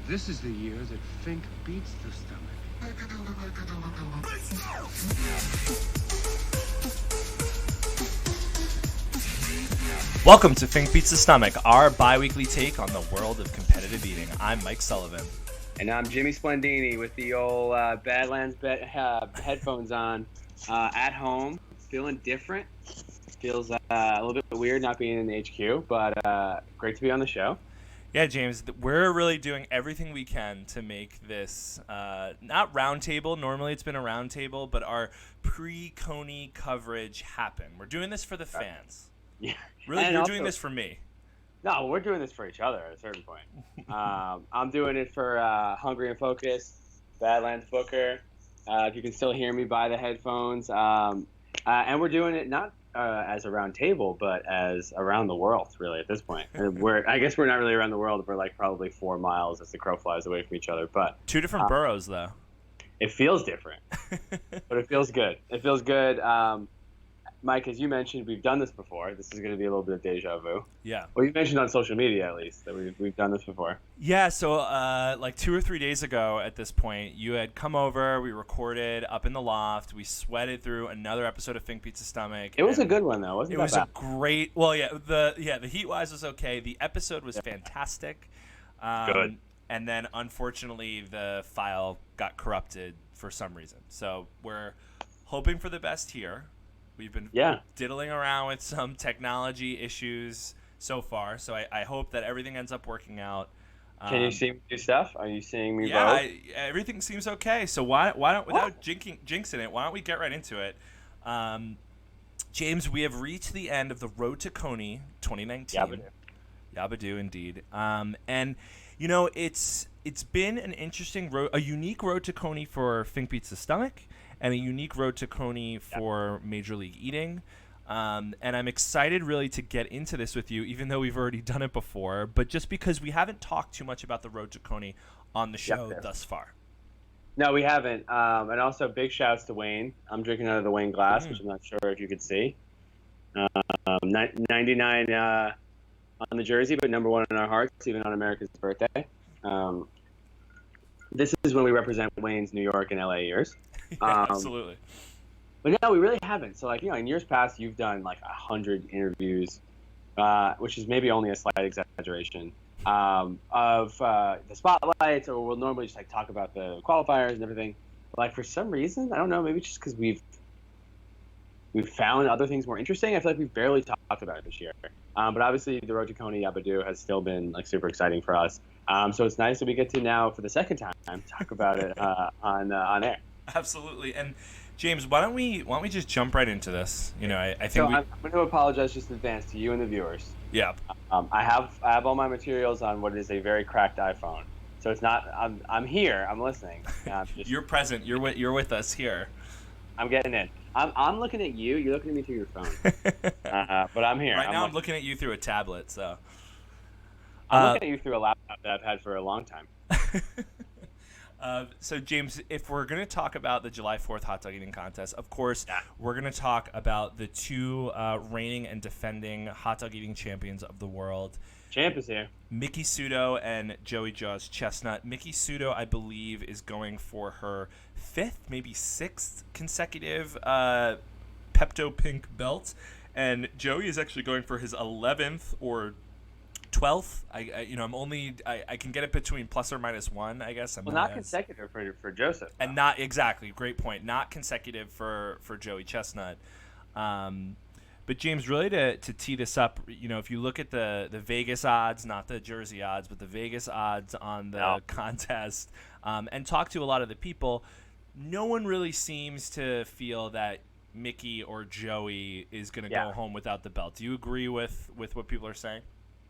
This is the year that Fink beats the stomach. Welcome to Fink Beats the Stomach, our bi-weekly take on the world of competitive eating. I'm Mike Sullivan. And I'm Jimmy Splendini with the old Badlands headphones on at home, feeling different. Feels a little bit weird not being in the HQ, but great to be on the show. Yeah, James, we're really doing everything we can to make this not roundtable. Normally it's been a roundtable, but our pre-Coney coverage happen. We're doing this for the fans. Yeah, Really, and you're also, doing this for me. No, we're doing this for each other at a certain point. I'm doing it for Hungry and Focused, Badlands Booker. If you can still hear me by the headphones. And we're doing it not as a round table, but as around the world, really, at this point. I guess we're not really around the world. We're like probably 4 miles as the crow flies away from each other. But Two different boroughs, though. It feels different, but it feels good. It feels good. Mike, as you mentioned, we've done this before. This is going to be a little bit of deja vu. Yeah. Well, you mentioned on social media, at least, that we've done this before. Yeah, so like 2 or 3 days ago at this point, you had come over, we recorded up in the loft, we sweated through another episode of Fink Beats the Stomach. It was a good one, though, wasn't it? It was a great, well, the heat-wise was okay. The episode was fantastic. Good. And then, unfortunately, the file got corrupted for some reason. So we're hoping for the best here. We've been diddling around with some technology issues so far, so I hope that everything ends up working out. Can you see me do stuff? Are you seeing me? Yeah, everything seems okay. So why don't without jinxing it, why don't we get right into it? James, we have reached the end of the Road to Coney 2019. Yabadoo, indeed. And you know, it's been an interesting road, a unique road to Coney for Fink Beats the Stomach, and a unique road to Coney for Major League Eating. And I'm excited really to get into this with you, even though we've already done it before, but just because we haven't talked too much about the road to Coney on the show thus far. No, we haven't. And also big shouts to Wayne. I'm drinking out of the Wayne glass, which I'm not sure if you could see. 99 on the jersey, but number 1 in our hearts, even on America's birthday. This is when we represent Wayne's New York and LA years. Absolutely. But no, we really haven't. So, like, you know, in years past, you've done like 100 interviews, which is maybe only a slight exaggeration, of the spotlights, or we'll normally just like talk about the qualifiers and everything. But, like, for some reason, I don't know, maybe just because we've found other things more interesting. I feel like we've barely talked about it this year. But obviously, the Road to Coney Yabadoo has still been like super exciting for us. So it's nice that we get to now, for the second time, talk about it on air. Absolutely. And James, why don't we just jump right into this? You know, I think so I'm going to apologize just in advance to you and the viewers. Yeah. I have all my materials on what is a very cracked iPhone. So it's not. I'm here. I'm listening. You're present. You're with us here. I'm getting in. I'm looking at you. You're looking at me through your phone. But I'm here. Right now, I'm looking at you through a tablet. So I'm looking at you through a laptop that I've had for a long time. So, James, if we're going to talk about the July 4th hot dog eating contest, of course, we're going to talk about the two reigning and defending hot dog eating champions of the world. Champ is here. Miki Sudo and Joey Jaws Chestnut. Miki Sudo, I believe, is going for her 5th, maybe 6th consecutive Pepto Pink belt. And Joey is actually going for his 11th or 12th. I can get it between plus or minus 1, I guess. Not consecutive for Joseph. And not exactly. Great point. Not consecutive for Joey Chestnut. But James, really to tee this up, you know, if you look at the Vegas odds, not the Jersey odds, but the Vegas odds on the contest, and talk to a lot of the people, no one really seems to feel that Miki or Joey is going to go home without the belt. Do you agree with what people are saying?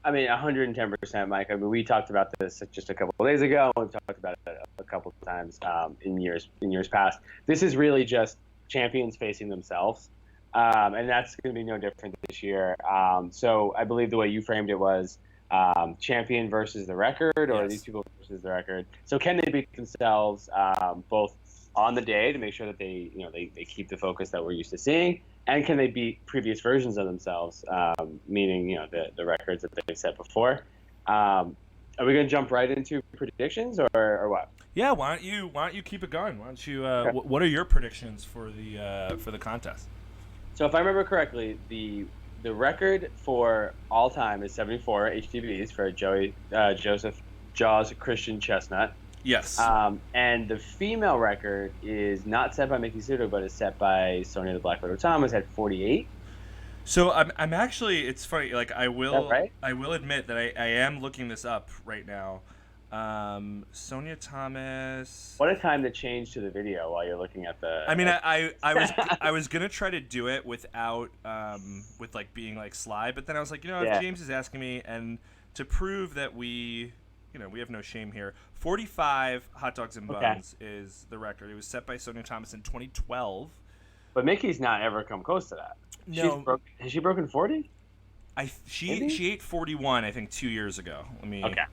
I mean, 110%, Mike. I mean, we talked about this just a couple of days ago. We've talked about it a couple of times in years past. This is really just champions facing themselves, and that's going to be no different this year. So I believe the way you framed it was champion versus the record, or these people versus the record. So can they beat themselves both on the day to make sure that they keep the focus that we're used to seeing, and can they beat previous versions of themselves, meaning the records that they've set before. Are we gonna jump right into predictions or what? Yeah, why don't you keep it going? Why don't you? Okay. What are your predictions for the contest? So if I remember correctly, the record for all time is 74 HTBs for Joseph Jaws Christian Chestnut. Yes. And the female record is not set by Mickey Sudo, but is set by Sonia the Black Widow Thomas at 48. So I'm actually, it's funny. Like I will right? I will admit that I am looking this up right now. Sonia Thomas. What a time to change to the video while you're looking at the. I mean, I was gonna try to do it without with like being like sly, but then I was like, if James is asking me, and to prove that we have no shame here. 45 hot dogs and buns is the record. It was set by Sonia Thomas in 2012. But Mickey's not ever come close to that. No. Has she broken 40? She ate 41, I think, 2 years ago. Okay.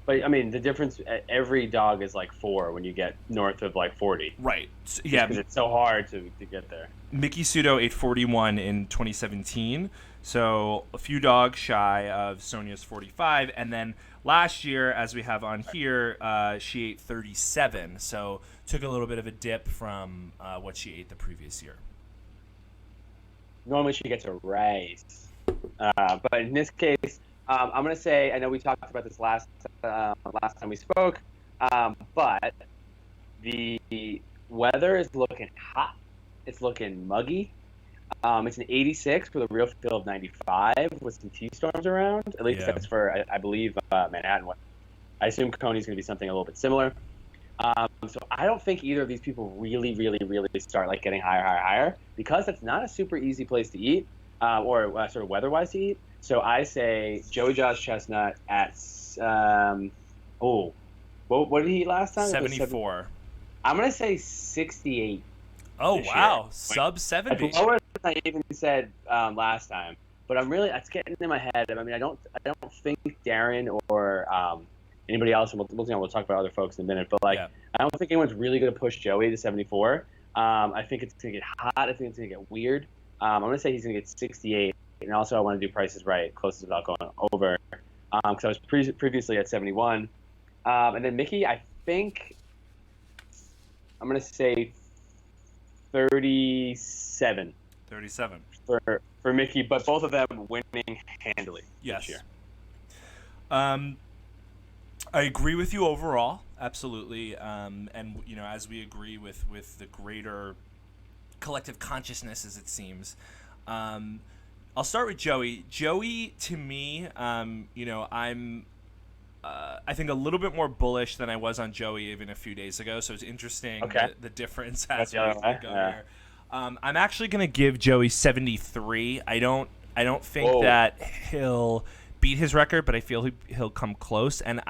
But, I mean, the difference, every dog is like 4 when you get north of like 40. Right. Yeah. Because it's so hard to get there. Mickey Sudo ate 41 in 2017, so a few dogs shy of Sonia's 45. And then last year, as we have on here, she ate 37, so took a little bit of a dip from what she ate the previous year. Normally she gets a raise. But in this case, I'm going to say, I know we talked about this last time we spoke, but the weather is looking hot. It's looking muggy. It's an 86 with a real feel of 95 with some T-storms around. At least that's for, I believe, Manhattan. I assume Coney's going to be something a little bit similar. So I don't think either of these people really, really, really start like getting higher, because that's not a super easy place to eat, or sort of weather-wise to eat. So I say Joey Jaws Chestnut at what did he eat last time? 74. I'm gonna say 68. Oh wow, sub 70. That's lower than I even said last time. But it's getting in my head. I mean, I don't think Darren or anybody else. We'll talk about other folks in a minute. But I don't think anyone's really going to push Joey to 74. I think it's going to get hot. I think it's going to get weird. I'm going to say he's going to get 68. And also, I want to do prices right, closest without going over. Because I was previously at 71. And then Mickey, I think I'm going to say 37. 37. For Mickey, but both of them winning handily this year. I agree with you overall, absolutely. And as we agree with the greater collective consciousness, as it seems. I'll start with Joey. Joey, to me, I'm I think a little bit more bullish than I was on Joey even a few days ago. So it's interesting the difference as we go here. I'm actually going to give Joey 73. I don't think that he'll beat his record, but I feel he'll come close. And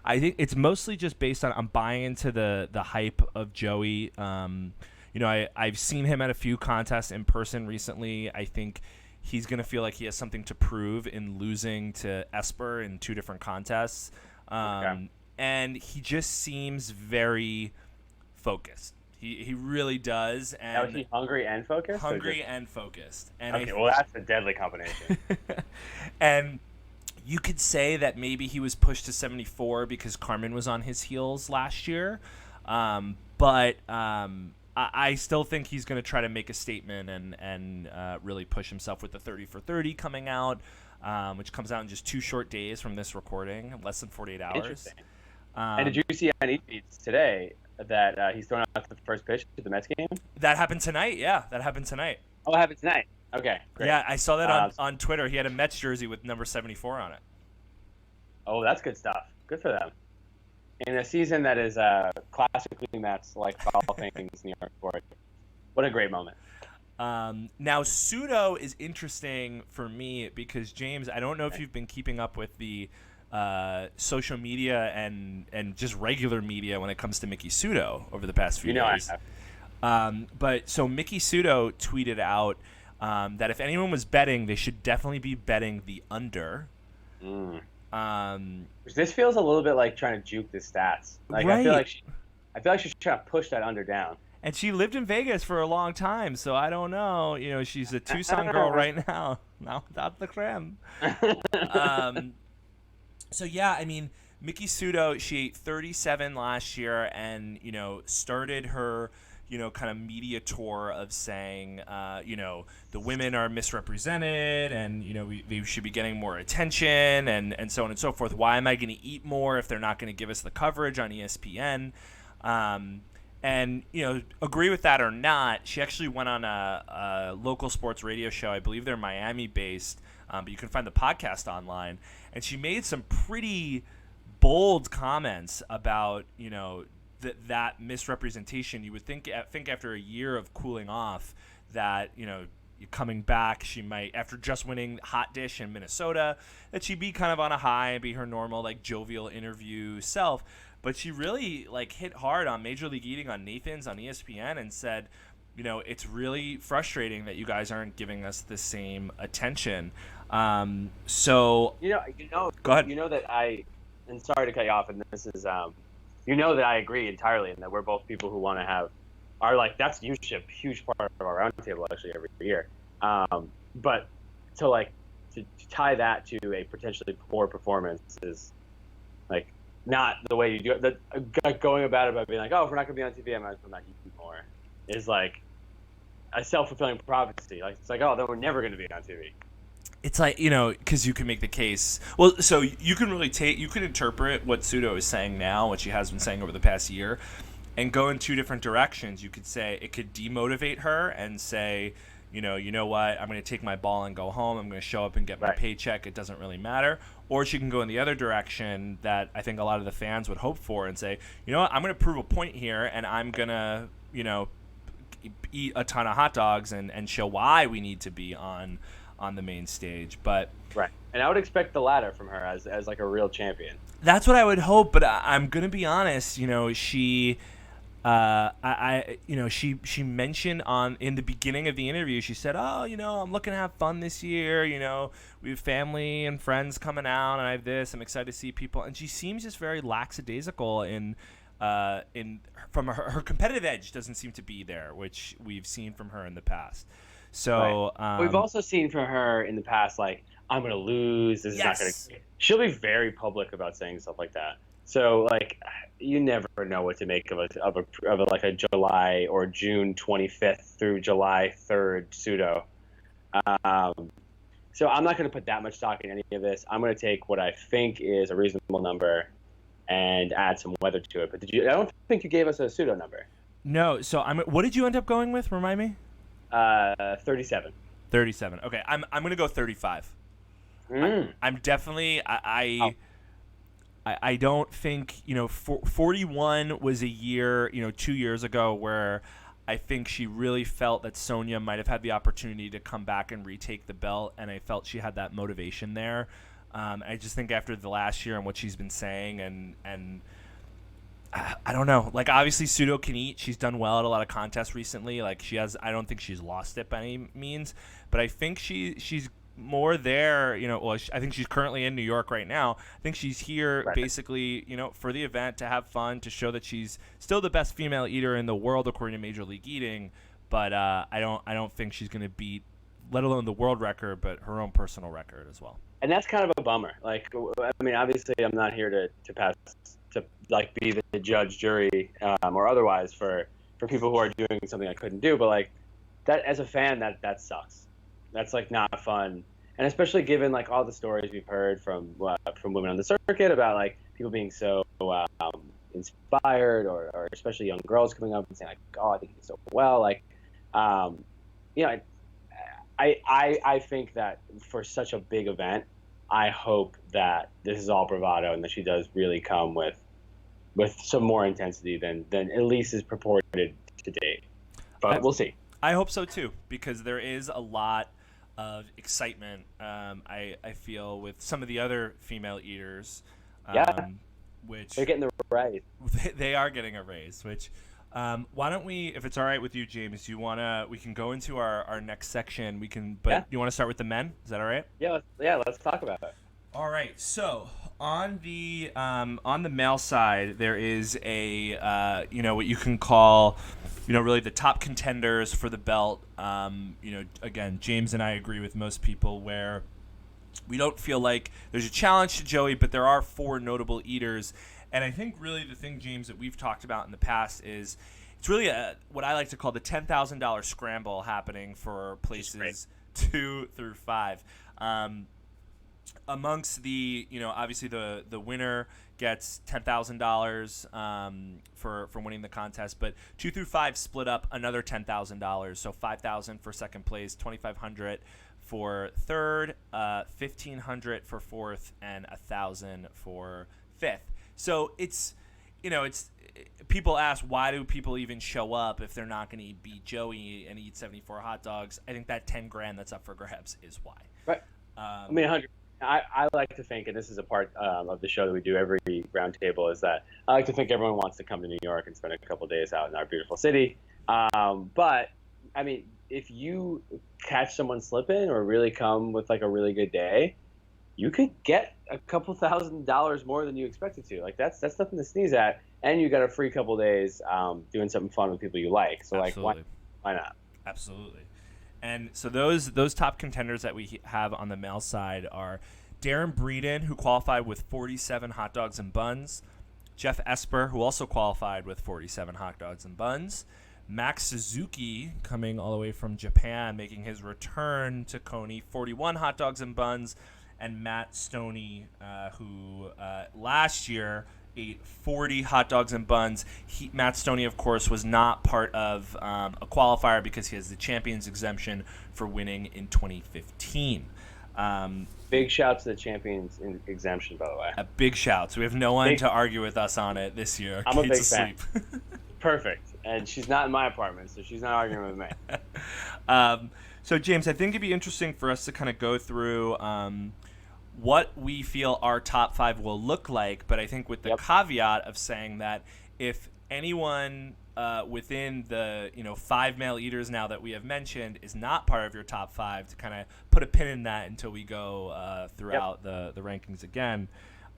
I think it's mostly just based on I'm buying into the hype of Joey. I've seen him at a few contests in person recently. I think he's going to feel like he has something to prove in losing to Esper in 2 different contests. And he just seems very focused. He really does. And is he hungry and focused? And focused. And that's a deadly combination. And you could say that maybe he was pushed to 74 because Carmen was on his heels last year. But I still think he's going to try to make a statement and really push himself with the 30 for 30 coming out, which comes out in just 2 short days from this recording, less than 48 hours. Interesting. And did you see on eFeeds today that he's throwing out the first pitch to the Mets game? That happened tonight. Yeah, that happened tonight. Oh, it happened tonight. Okay, great. Yeah, I saw that on Twitter. He had a Mets jersey with number 74 on it. Oh, that's good stuff. Good for them. In a season that is classically Mets, like all things New York sports. What a great moment. Now, Sudo is interesting for me because, James, I don't know if you've been keeping up with the social media and just regular media when it comes to Mickey Sudo over the past few days. I have. But so Mickey Sudo tweeted out that if anyone was betting, they should definitely be betting the under. This feels a little bit like trying to juke the stats. Like right. I feel like she's trying to push that under down. And she lived in Vegas for a long time, so I don't know. She's a Tucson girl right now. Now without the creme. So yeah, I mean, Miki Sudo, she ate 37 last year, and started her kind of media tour of saying, the women are misrepresented, and we should be getting more attention, and so on and so forth. Why am I going to eat more if they're not going to give us the coverage on ESPN? And agree with that or not, she actually went on a local sports radio show. I believe they're Miami based, but you can find the podcast online. And she made some pretty bold comments about that misrepresentation. You would think after a year of cooling off that coming back, she might, after just winning Hot Dish in Minnesota, that she'd be kind of on a high and be her normal jovial interview self. But she really hit hard on Major League Eating on Nathan's on ESPN and said, it's really frustrating that you guys aren't giving us the same attention. So go ahead. And sorry to cut you off, and this is that I agree entirely, and that we're both people who want to have that's usually a huge part of our roundtable actually every year. But to tie that to a potentially poor performance is not the way you do it. Going about it by being if we're not going to be on TV, I might as well not eat more, is a self-fulfilling prophecy. It's then we're never going to be on TV. It's because you can make the case. Well, so you can really you can interpret what Sudo is saying now, what she has been saying over the past year, and go in two different directions. You could say it could demotivate her and say, you know what, I'm going to take my ball and go home. I'm going to show up and get my paycheck. It doesn't really matter. Or she can go in the other direction that I think a lot of the fans would hope for and say, you know what, I'm going to prove a point here, and I'm going to, eat a ton of hot dogs and show why we need to be on the main stage. But and I would expect the latter from her as a real champion. That's what I would hope, but I'm going to be honest, she she mentioned in the beginning of the interview, she said, I'm looking to have fun this year. We have family and friends coming out, and I have this. I'm excited to see people. And she seems just very lackadaisical from her competitive edge doesn't seem to be there, which we've seen from her in the past. So we've also seen from her in the past, I'm going to lose. This is not going to. She'll be very public about saying stuff like that. So you never know what to make of a July or June 25th through July 3rd pseudo. So I'm not going to put that much stock in any of this. I'm going to take what I think is a reasonable number and add some weather to it. But I don't think you gave us a pseudo number. No. So what did you end up going with? Remind me. 37. 37. Okay. I'm going to go 35. I'm definitely I don't think 41 was a year 2 years ago where I think she really felt that Sonya might have had the opportunity to come back and retake the belt, and I felt she had that motivation there. I just think after the last year and what she's been saying, and I don't know. Obviously, Sudo can eat. She's done well at a lot of contests recently. I don't think she's lost it by any means, but I think she's more there. I think she's currently in New York right now. I think she's here basically, for the event, to have fun, to show that she's still the best female eater in the world according to Major League Eating. But I don't think she's going to beat, let alone the world record, but her own personal record as well. And that's kind of a bummer. Obviously, I'm not here to pass to be the judge, jury, or otherwise for people who are doing something I couldn't do. But that, as a fan, that sucks. That's not fun, and especially given all the stories we've heard from women on the circuit about people being so inspired, or especially young girls coming up and saying oh, I think you do so well. I think that for such a big event, I hope that this is all bravado and that she does really come with some more intensity than at least is purported to date. But we'll see. I hope so too, because there is a lot of excitement, I feel, with some of the other female eaters. Which they're getting the raise. They are getting a raise. Which, why don't we, if it's all right with you, James, we can go into our next section. You want to start with the men? Is that all right? Yeah, let's talk about it. All right. So on the male side, there is a what you can call really the top contenders for the belt. Again, James and I agree with most people where We don't feel like there's a challenge to Joey, but there are 4 notable eaters. And I think really the thing, James, that we've talked about in the past is it's really what I like to call the $10,000 scramble happening for places 2 through 5. Amongst the, obviously the winner gets $10,000 for winning the contest, but 2 through 5 split up another $10,000. So $5,000 for second place, $2,500 for third, $1,500 for fourth, and $1,000 for fifth. So it's people ask, why do people even show up if they're not going to beat Joey and eat 74 hot dogs? I think that 10 grand that's up for grabs is why. Right. 100. I like to think, and this is a part of the show that we do every roundtable, is that I like to think everyone wants to come to New York and spend a couple days out in our beautiful city. But I mean, if you catch someone slipping or really come with like a really good day, you could get a couple $1,000s more than you expected to. Like that's nothing to sneeze at, and you got a free couple days doing something fun with people you like. So Absolutely. like, why not? Absolutely. And so those top contenders that we have on the male side are Darren Breeden, who qualified with 47 hot dogs and buns, Jeff Esper, who also qualified with 47 hot dogs and buns, Max Suzuki, coming all the way from Japan, making his return to Coney, 41 hot dogs and buns, and Matt Stoney, who last year ate 40 hot dogs and buns. Matt Stoney, of course, was not part of a qualifier because he has the champions exemption for winning in 2015. Big shout to the champions exemption, by the way. A big shout. So we have no one to argue with us on it this year. I'm Kate's a big asleep. fan. Perfect. And she's not in my apartment, so she's not arguing with me. So, James, I think it'd be interesting for us to kind of go through what we feel our top 5 will look like, but I think with the caveat of saying that if anyone within the 5 male eaters now that we have mentioned is not part of your top 5, to kind of put a pin in that until we go throughout the rankings again.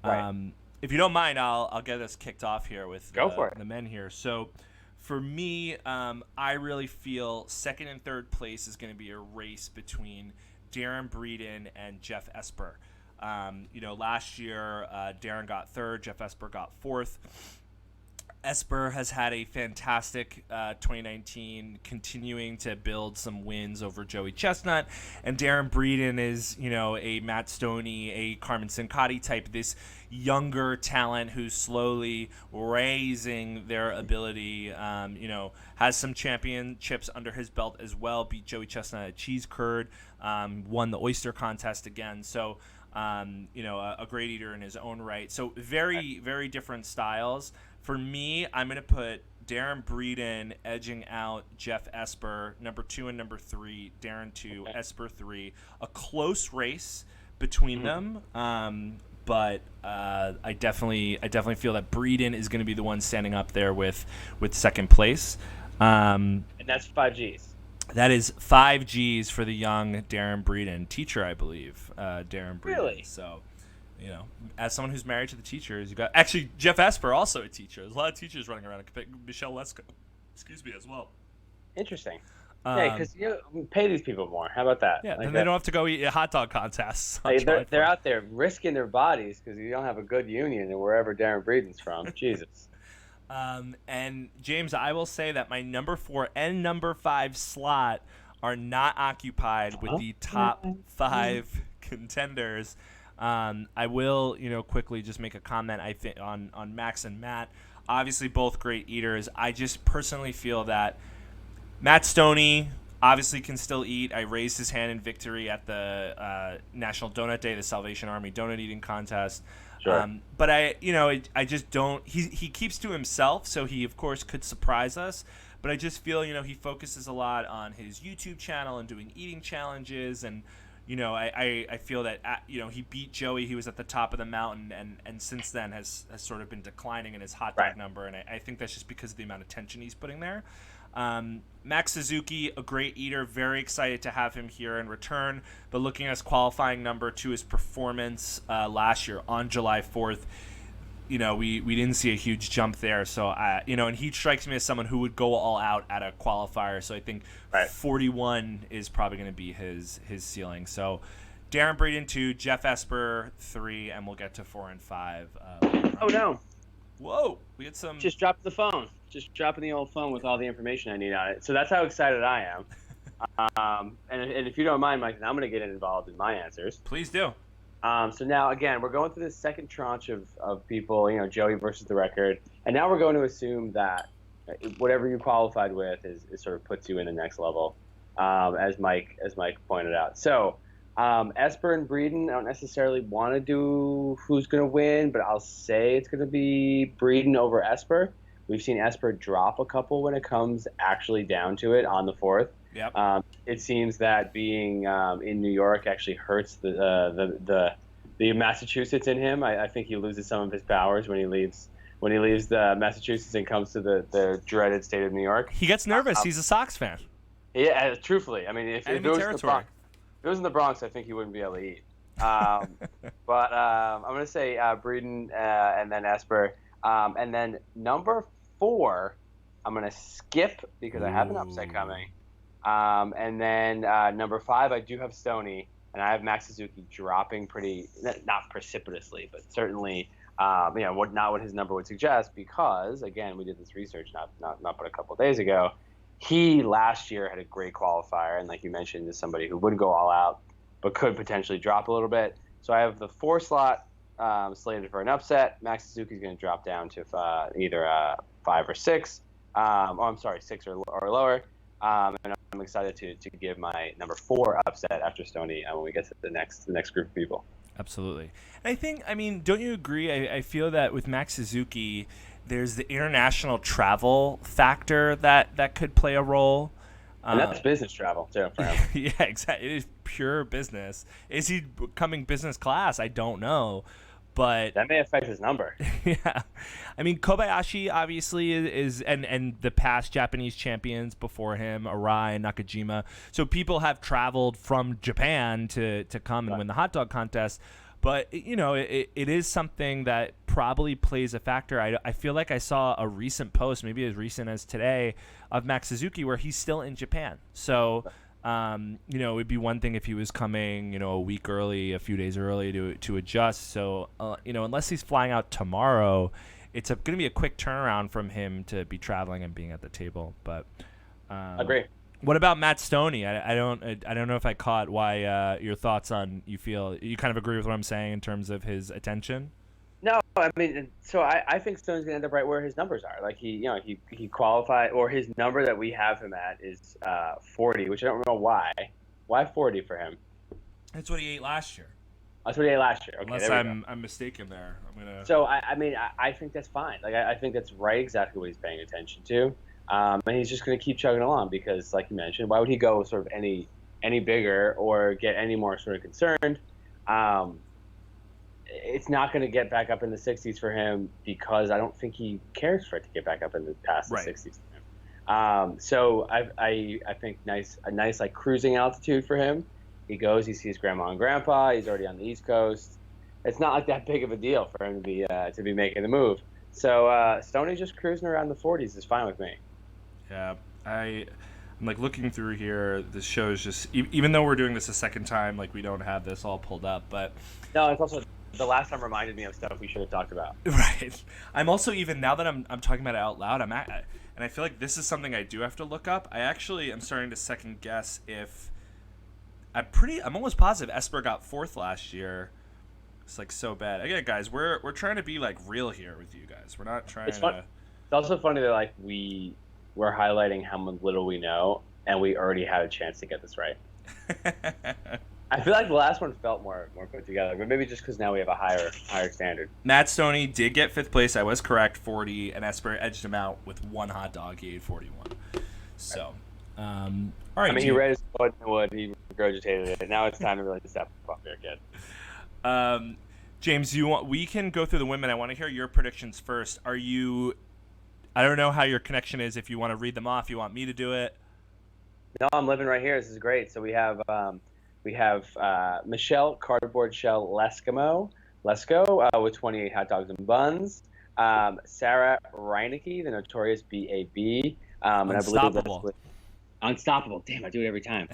Right. If you don't mind, I'll get us kicked off here with the men here. So for me, I really feel second and third place is going to be a race between Darren Breeden and Jeff Esper. Last year, Darren got third, Jeff Esper got fourth. Esper has had a fantastic 2019, continuing to build some wins over Joey Chestnut, and Darren Breeden is, a Matt Stoney, a Carmen Sincotti type, this younger talent who's slowly raising their ability, has some championships under his belt as well, beat Joey Chestnut at Cheese Curd, won the Oyster Contest again, so a great eater in his own right. So very, very different styles. For me, I'm going to put Darren Breeden edging out Jeff Esper, number 2 and number 3, Darren 2, Esper 3. A close race between them, but I definitely feel that Breeden is going to be the one standing up there with second place. And that's 5 Gs. That is 5 Gs for the young Darren Breeden, teacher, I believe. Darren Breeden. Really? So, as someone who's married to the teachers, you got actually Jeff Esper, also a teacher. There's a lot of teachers running around. Michelle Lesko, as well. Interesting. Yeah, because pay these people more. How about that? Yeah, then they don't have to go eat hot dog contests. They're out there risking their bodies because you don't have a good union and wherever Darren Breeden's from. Jesus. And James, I will say that my number 4 and number 5 slot are not occupied with the top 5 contenders. I will, quickly just make a comment. I think on Max and Matt, obviously both great eaters. I just personally feel that Matt Stoney obviously can still eat. I raised his hand in victory at the National Donut Day, the Salvation Army donut eating contest. Sure. But I just don't. He keeps to himself, so he of course could surprise us. But I just feel he focuses a lot on his YouTube channel and doing eating challenges, and I feel that he beat Joey. He was at the top of the mountain, and since then has sort of been declining in his hot dog number, and I think that's just because of the amount of tension he's putting there. Max Suzuki, a great eater, very excited to have him here in return. But looking at his qualifying number to his performance last year on July 4th, we didn't see a huge jump there. So, and he strikes me as someone who would go all out at a qualifier. So I think 41 is probably going to be his ceiling. So Darren Breeden 2, Jeff Esper 3, and we'll get to 4 and 5. Oh no! Whoa, we had some. Just dropped the phone. Just dropping the old phone with all the information I need on it. So that's how excited I am. And if you don't mind, Mike, I'm going to get involved in my answers. Please do. So now, again, we're going through the second tranche of people, Joey versus the record. And now we're going to assume that whatever you qualified with is sort of puts you in the next level, as Mike pointed out. So Esper and Breeden, I don't necessarily want to do who's going to win, but I'll say it's going to be Breeden over Esper. We've seen Esper drop a couple when it comes actually down to it on the fourth. Yep. It seems that being in New York actually hurts the Massachusetts in him. I think he loses some of his powers when he leaves the Massachusetts and comes to the dreaded state of New York. He gets nervous. He's a Sox fan. Yeah, truthfully. I mean, if it was in the Bronx, I think he wouldn't be able to eat. But I'm going to say Breeden and then Esper. And then number 4, I'm going to skip because I have an upset coming. And then number 5, I do have Stoney, and I have Max Suzuki dropping pretty, not precipitously, but certainly, not what his number would suggest, because again, we did this research not but a couple of days ago. He last year had a great qualifier, and like you mentioned, is somebody who wouldn't go all out, but could potentially drop a little bit. So I have the 4 slot slated for an upset. Max Suzuki is going to drop down to either 5 or 6. I'm sorry, 6 or lower. And I'm excited to give my number 4 upset after Stoney when we get to the next group of people. Absolutely. And I mean, don't you agree? I feel that with Max Suzuki, there's the international travel factor that could play a role. And that's business travel, too, for him. Yeah, exactly. It is pure business. Is he coming business class? I don't know. But that may affect his number. Yeah. I mean, Kobayashi obviously is and the past Japanese champions before him, Arai and Nakajima. So people have traveled from Japan to come and win the hot dog contest. But, it is something that probably plays a factor. I feel like I saw a recent post, maybe as recent as today, of Max Suzuki where he's still in Japan. So it would be one thing if he was coming, a week early, a few days early to adjust. So, unless he's flying out tomorrow, it's going to be a quick turnaround from him to be traveling and being at the table. But agree. What about Matt Stoney? I don't know if I caught why your thoughts on you kind of agree with what I'm saying in terms of his attention. No, I mean, so I think Stoney's gonna end up right where his numbers are. Like he qualified, or his number that we have him at is 40, which I don't know why. Why 40 for him? That's what he ate last year. That's what he ate last year. Okay, unless I'm mistaken there. So I think that's fine. Like I think that's right, exactly what he's paying attention to. And he's just gonna keep chugging along because, like you mentioned, why would he go sort of any bigger or get any more sort of concerned? It's not going to get back up in the 60s for him because I don't think he cares for it to get back up in the past the 60s for him. So I think a nice like cruising altitude for him. He goes, he sees grandma and grandpa. He's already on the East Coast. It's not like that big of a deal for him to be making the move. So Stoney just cruising around the 40s is fine with me. Yeah, I'm like looking through here. This shows just even though we're doing this a second time, like we don't have this all pulled up, but no, it's also. The last time reminded me of stuff we should have talked about. Right. I'm also, even now that I'm talking about it out loud, and I feel like this is something I do have to look up. I actually am starting to second guess if I'm almost positive Esper got 4th last year. It's like so bad. Again, guys, we're trying to be like real here with you guys. We're not trying to. It's also funny that like we're highlighting how little we know, and we already had a chance to get this right. I feel like the last one felt more put together, but maybe just because now we have a higher standard. Matt Stoney did get 5th place. I was correct, 40, and Esper edged him out with 1 hot dog. He ate 41. So, all right. I mean, he read his wood, he regurgitated it. Now it's time to really step up here, kid. James, we can go through the women. I want to hear your predictions first. I don't know how your connection is. If you want to read them off, you want me to do it? No, I'm living right here. This is great. So we have Michelle Cardboard Shell Lesko with 28 hot dogs and buns. Sarah Reinecke, the notorious BAB. Unstoppable. Unstoppable. Damn, I do it every time.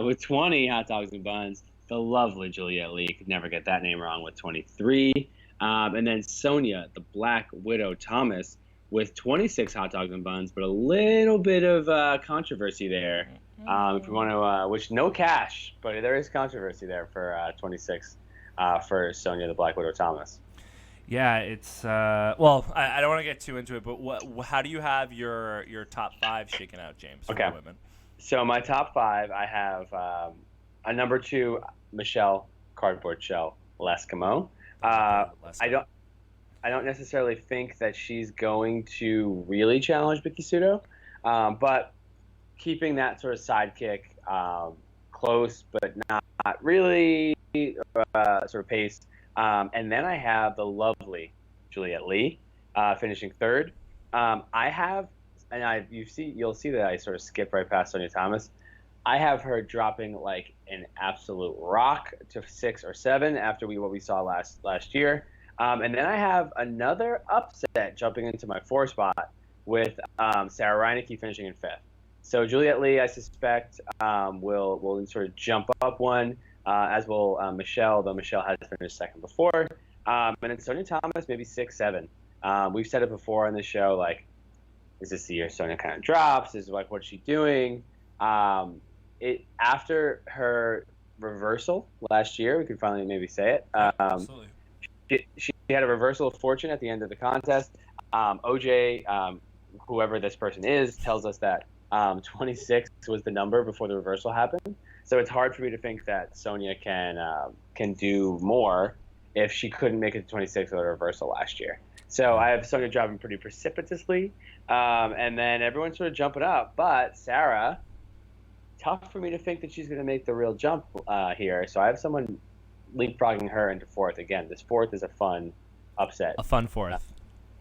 With 20 hot dogs and buns. the lovely Juliette Lee, could never get that name wrong, with 23. And then Sonia, the Black Widow Thomas, with 26 hot dogs and buns, but a little bit of controversy there. If we want to, which no cash, but there is controversy there for 26 for Sonia, the Black Widow Thomas. Yeah, it's well, I don't want to get too into it, but how do you have your top 5 shaken out, James? Okay. For women? So my top 5, I have a number 2, Michelle Cardboard Shell Lescamo. I don't necessarily think that she's going to really challenge Vicky Sudo, but keeping that sort of sidekick close, but not really sort of paced. And then I have the lovely Juliette Lee finishing 3rd. You'll see that I sort of skip right past Sonia Thomas. I have her dropping like an absolute rock to 6 or 7 after what we saw last year. And then I have another upset jumping into my 4 spot with Sarah Reinecke finishing in 5th. So Juliette Lee, I suspect, will sort of jump up one, as will Michelle, though Michelle has finished 2nd before. And then Sonia Thomas, maybe 6, 7. We've said it before on the show, like, is this the year Sonia kind of drops? Is like, what's she doing? After her reversal last year, we can finally maybe say it. Absolutely. She had a reversal of fortune at the end of the contest. OJ, whoever this person is, tells us that 26 was the number before the reversal happened. So it's hard for me to think that Sonia can do more if she couldn't make it to 26 with a reversal last year. So I have Sonia dropping pretty precipitously, and then everyone's sort of jumping up. But Sarah, tough for me to think that she's going to make the real jump here. So I have someone leapfrogging her into 4th. Again, this 4th is a fun upset. A fun 4th.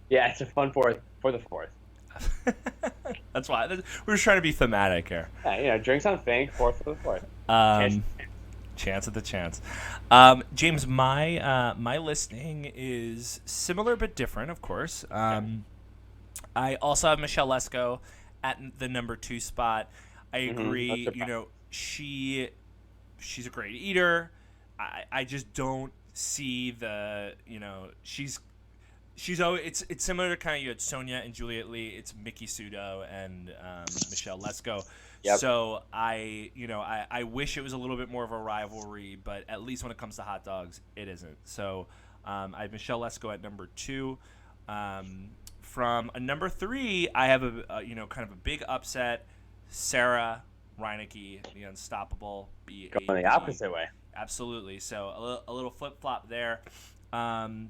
Yeah, it's a fun 4th for the 4th. That's why we're just trying to be thematic here. Yeah, drinks on Fink, 4th for the 4th. Chance at the chance. James, my listing is similar but different, of course. I also have Michelle Lesko at the number 2 spot. I agree. She's a great eater. I just don't see she's always, it's similar to kind of, you had Sonia and Juliette Lee. It's Vicky Sudo and Michelle Lesko. Yep. So I wish it was a little bit more of a rivalry, but at least when it comes to hot dogs, it isn't. So I have Michelle Lesko at number 2. From a number 3, I have a kind of a big upset. Sarah Reinecke, the unstoppable. Going the opposite way. Absolutely. So a little flip flop there. Sorry,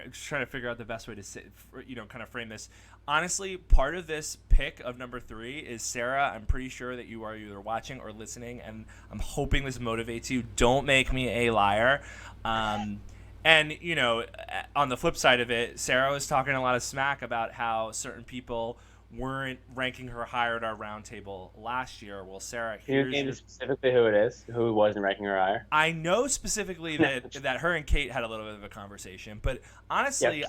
I'm just trying to figure out the best way to say, kind of frame this. Honestly, part of this pick of number 3 is Sarah. I'm pretty sure that you are either watching or listening, and I'm hoping this motivates you. Don't make me a liar. And, on the flip side of it, Sarah was talking a lot of smack about how certain people weren't ranking her higher at our roundtable last year. Well, Sarah, can you name specifically who it is? Who wasn't ranking her higher? I know specifically that her and Kate had a little bit of a conversation, but honestly,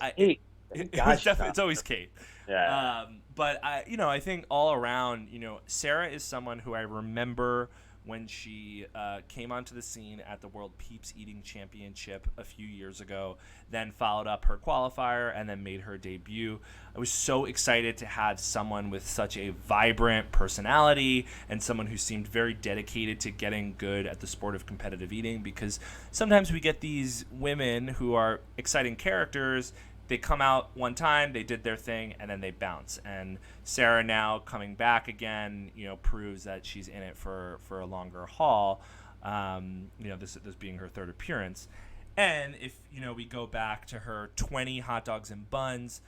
it's always Kate. Yeah. But I think all around, Sarah is someone who I remember when she came onto the scene at the World Peeps Eating Championship a few years ago, then followed up her qualifier and then made her debut. I was so excited to have someone with such a vibrant personality and someone who seemed very dedicated to getting good at the sport of competitive eating, because sometimes we get these women who are exciting characters. They come out one time, they did their thing, and then they bounce. And Sarah now coming back again, proves that she's in it for a longer haul. This being her 3rd appearance. And if we go back to her 20 hot dogs and buns,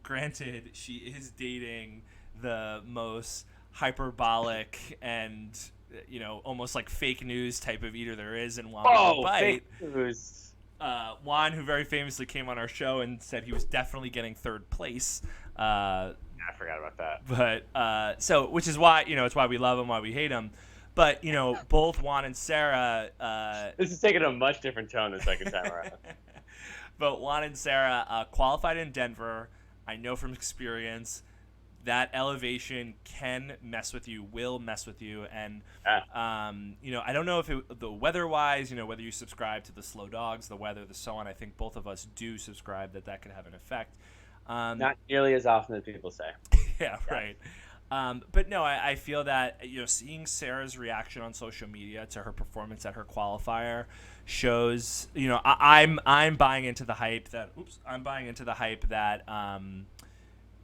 granted she is dating the most hyperbolic and almost like fake news type of eater there is in Juan Bite. Fake news. Juan, who very famously came on our show and said he was definitely getting 3rd place. I forgot about that. But which is why it's why we love him, why we hate him. But both Juan and Sarah. This is taking a much different tone the second time around. But Juan and Sarah qualified in Denver. I know from experience, that elevation can mess with you, will mess with you. And, I don't know if the weather-wise, whether you subscribe to the slow dogs, the weather, the so on. I think both of us do subscribe that could have an effect. Not nearly as often as people say. Yeah, right. But no, I feel that seeing Sarah's reaction on social media to her performance at her qualifier shows I'm buying into the hype that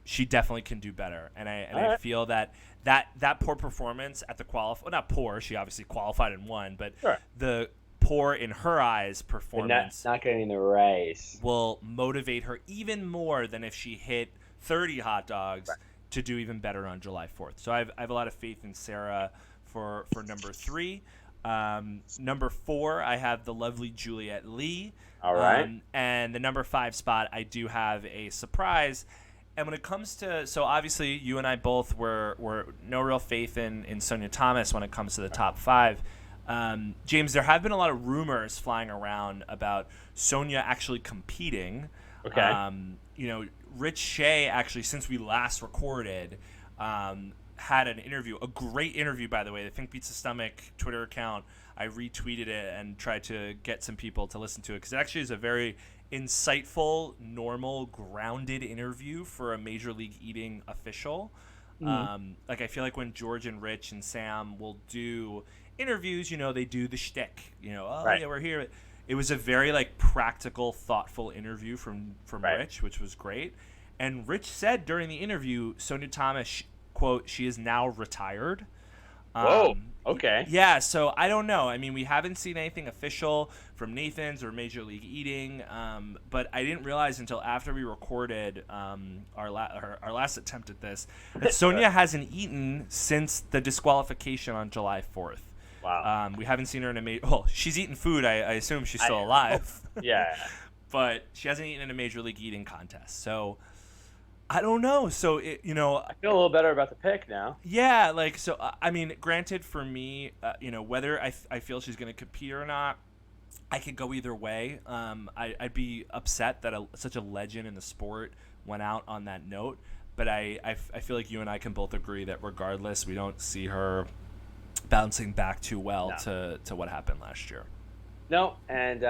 she definitely can do better, and I feel that poor performance at the not poor, she obviously qualified and won, but sure. The poor in her eyes performance not getting the race will motivate her even more than if she hit 30 hot dogs. Right. To do even better on July 4th. So I have a lot of faith in Sarah for number 3. Number 4, I have the lovely Juliette Lee. All right. And the number 5 spot, I do have a surprise. And when it comes to, so obviously you and I both were no real faith in Sonia Thomas when it comes to the top 5. James, there have been a lot of rumors flying around about Sonia actually competing. Okay. Rich Shea actually, since we last recorded, had an interview, a great interview, by the way. The Fink Beats the Stomach Twitter account, I retweeted it and tried to get some people to listen to it because it actually is a very insightful, normal, grounded interview for a Major League Eating official. Mm-hmm. I feel like when George and Rich and Sam will do interviews, they do the shtick. Right. Yeah, we're here. It was a very practical, thoughtful interview from right. Rich, which was great. And Rich said during the interview, Sonia Thomas, quote, she is now retired. Whoa. Okay. Yeah. So I don't know. I mean, we haven't seen anything official from Nathan's or Major League Eating, but I didn't realize until after we recorded our last attempt at this that Sonia hasn't eaten since the disqualification on July 4th. Wow. We haven't seen her in a well, she's eaten food. I assume she's still alive. Yeah. But she hasn't eaten in a Major League Eating contest. So I don't know. So I feel a little better about the pick now. Yeah, I mean, granted for me, whether I feel she's going to compete or not, I could go either way. I'd be upset that such a legend in the sport went out on that note. But I feel like you and I can both agree that regardless, we don't see her bouncing back too well to what happened last year. No, and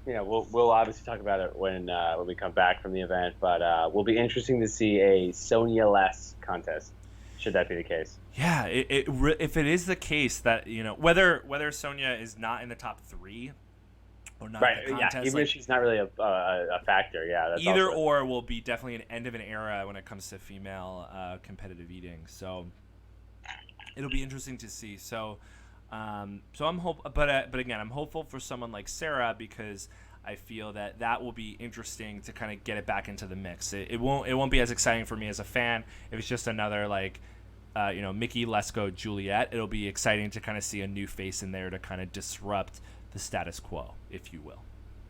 we'll obviously talk about it when we come back from the event, but will be interesting to see a Sonia-less contest, should that be the case. Yeah, if it is the case that whether Sonia is not in the top 3 or not right, in the contest, even if she's not really a factor, that's either or will be definitely an end of an era when it comes to female competitive eating. So it'll be interesting to see. So I'm but again, I'm hopeful for someone like Sarah because I feel that will be interesting to kind of get it back into the mix. It won't be as exciting for me as a fan if it's just another Mickey, Lesko, Juliet. It'll be exciting to kind of see a new face in there to kind of disrupt the status quo, if you will.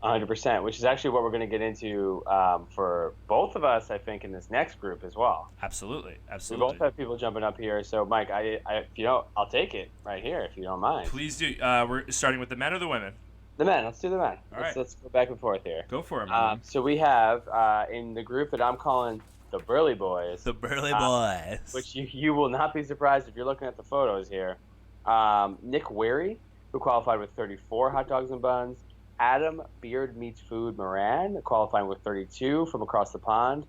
100%, which is actually what we're going to get into for both of us, I think, in this next group as well. Absolutely. We both have people jumping up here. So, Mike, I'll take it right here if you don't mind. Please do. We're starting with the men or the women? The men. Let's do the men. All right. Let's go back and forth here. Go for it, man. So we have in the group that I'm calling the Burley Boys. The Burley Boys. Which you will not be surprised if you're looking at the photos here. Nick Wary, who qualified with 34 hot dogs and buns. Adam Beard Meets Food Moran, qualifying with 32 from across the pond.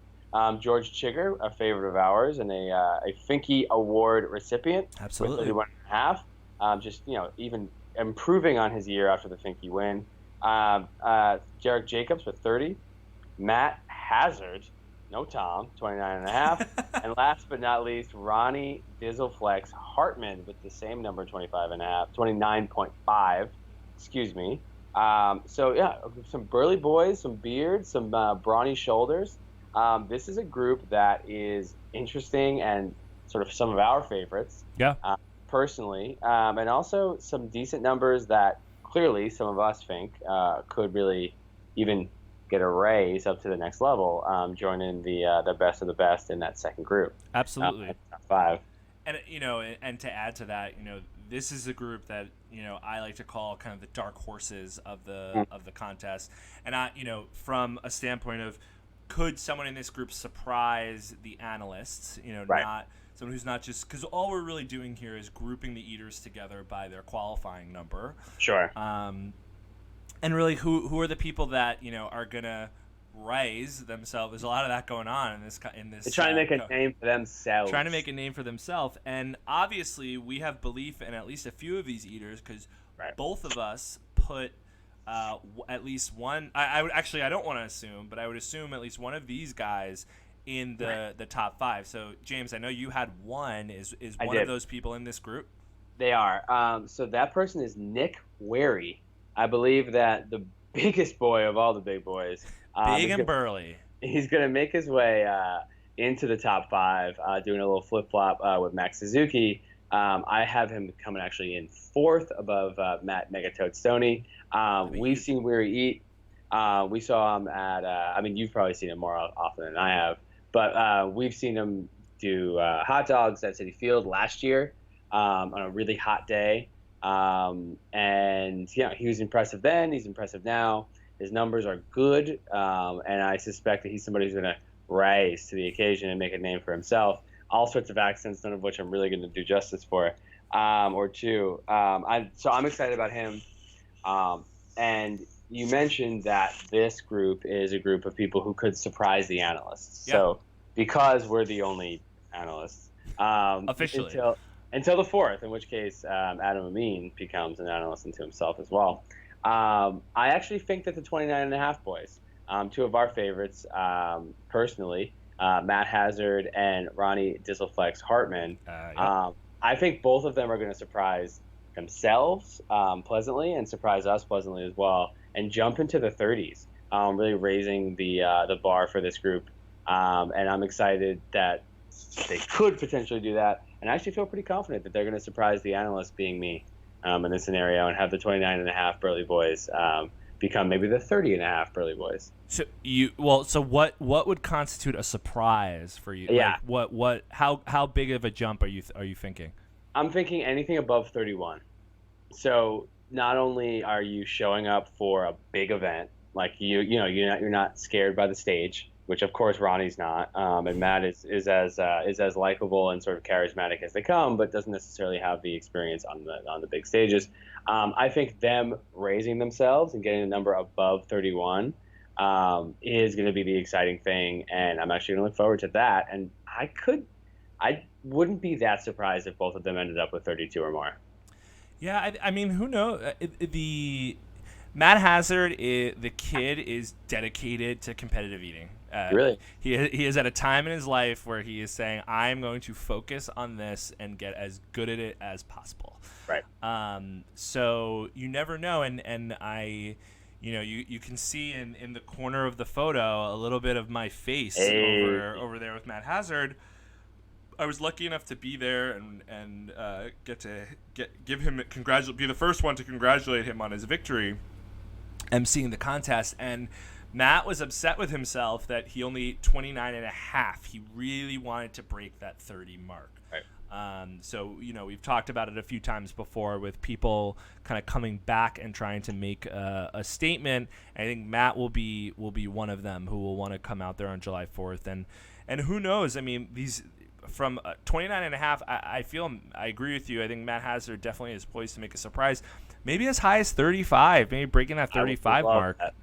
George Chigger, a favorite of ours, and a Finky Award recipient. Absolutely. With 31.5. Just, even improving on his year after the Finky win. Jarek Jacobs with 30. Matt Hazard, no Tom, 29.5. And last but not least, Ronnie Dizzleflex Hartman with the same number, 29.5. Excuse me. Some burly boys, some beards, some brawny shoulders. This is a group that is interesting and sort of some of our favorites. Yeah. Personally, and also some decent numbers that clearly some of us think could really even get a raise up to the next level, joining the best of the best in that second group. Absolutely. Top 5. And and to add to that, this is a group that I like to call kind of the dark horses of the contest. And from a standpoint of could someone in this group surprise the analysts? You know, Right. not someone who's not just because all we're really doing here is grouping the eaters together by their qualifying number. Sure. And really, who are the people that are gonna rise themselves? There's a lot of that going on in this. They're trying to make a name for themselves. Trying to make a name for themselves, and obviously we have belief in at least a few of these eaters because both of us put at least one. I would actually, I don't want to assume, but I would assume at least one of these guys in the top 5. So James, I know you had one. Is one of those people in this group? They are. So that person is Nick Wary. I believe that the biggest boy of all the big boys. Big and burly. He's going to make his way into the top 5, doing a little flip-flop with Max Suzuki. I have him coming actually in 4th above Matt Megatoad Stoney. We've seen Weary eat. We saw him at, you've probably seen him more often than I have, but we've seen him do hot dogs at Citi Field last year on a really hot day. And he was impressive then. He's impressive now. His numbers are good, and I suspect that he's somebody who's going to rise to the occasion and make a name for himself. All sorts of accents, none of which I'm really going to do justice for, or two. So I'm excited about him. And you mentioned that this group is a group of people who could surprise the analysts. Yep. So because we're the only analysts, officially until the 4th, in which case Adam Amin becomes an analyst unto himself as well. I actually think that the 29.5 boys, 2 of our favorites, personally, Matt Hazard and Ronnie Disselflex Hartman, I think both of them are going to surprise themselves pleasantly and surprise us pleasantly as well, and jump into the 30s, really raising the bar for this group. And I'm excited that they could potentially do that. And I actually feel pretty confident that they're going to surprise the analysts, being me, in this scenario, and have the 29.5 burly boys become maybe the 30.5 burly boys. So what would constitute a surprise for you? Yeah. Like how big of a jump are you thinking? I'm thinking anything above 31. So not only are you showing up for a big event, like you're not scared by the stage, which of course Ronnie's not, and Matt is as likable and sort of charismatic as they come, but doesn't necessarily have the experience on the big stages. I think them raising themselves and getting the number above 31 is going to be the exciting thing, and I'm actually going to look forward to that. And I wouldn't be that surprised if both of them ended up with 32 or more. Yeah, I mean, who knows? The Matt Hazard, the kid is dedicated to competitive eating. Really? He is at a time in his life where he is saying, I'm going to focus on this and get as good at it as possible. Right. So you never know. And I, you can see in the corner of the photo a little bit of my face over there with Matt Hazard. I was lucky enough to be there and get to give him be the first one to congratulate him on his victory, emceeing the contest. And Matt was upset with himself that he only ate 29.5. He really wanted to break that 30 mark. Right. So we've talked about it a few times before with people kind of coming back and trying to make a statement. I think Matt will be one of them who will want to come out there on July 4th. And who knows? I mean, these. From 29.5, I agree with you. I think Matt Hazard definitely is poised to make a surprise. Maybe as high as 35, maybe breaking that 35 mark. That.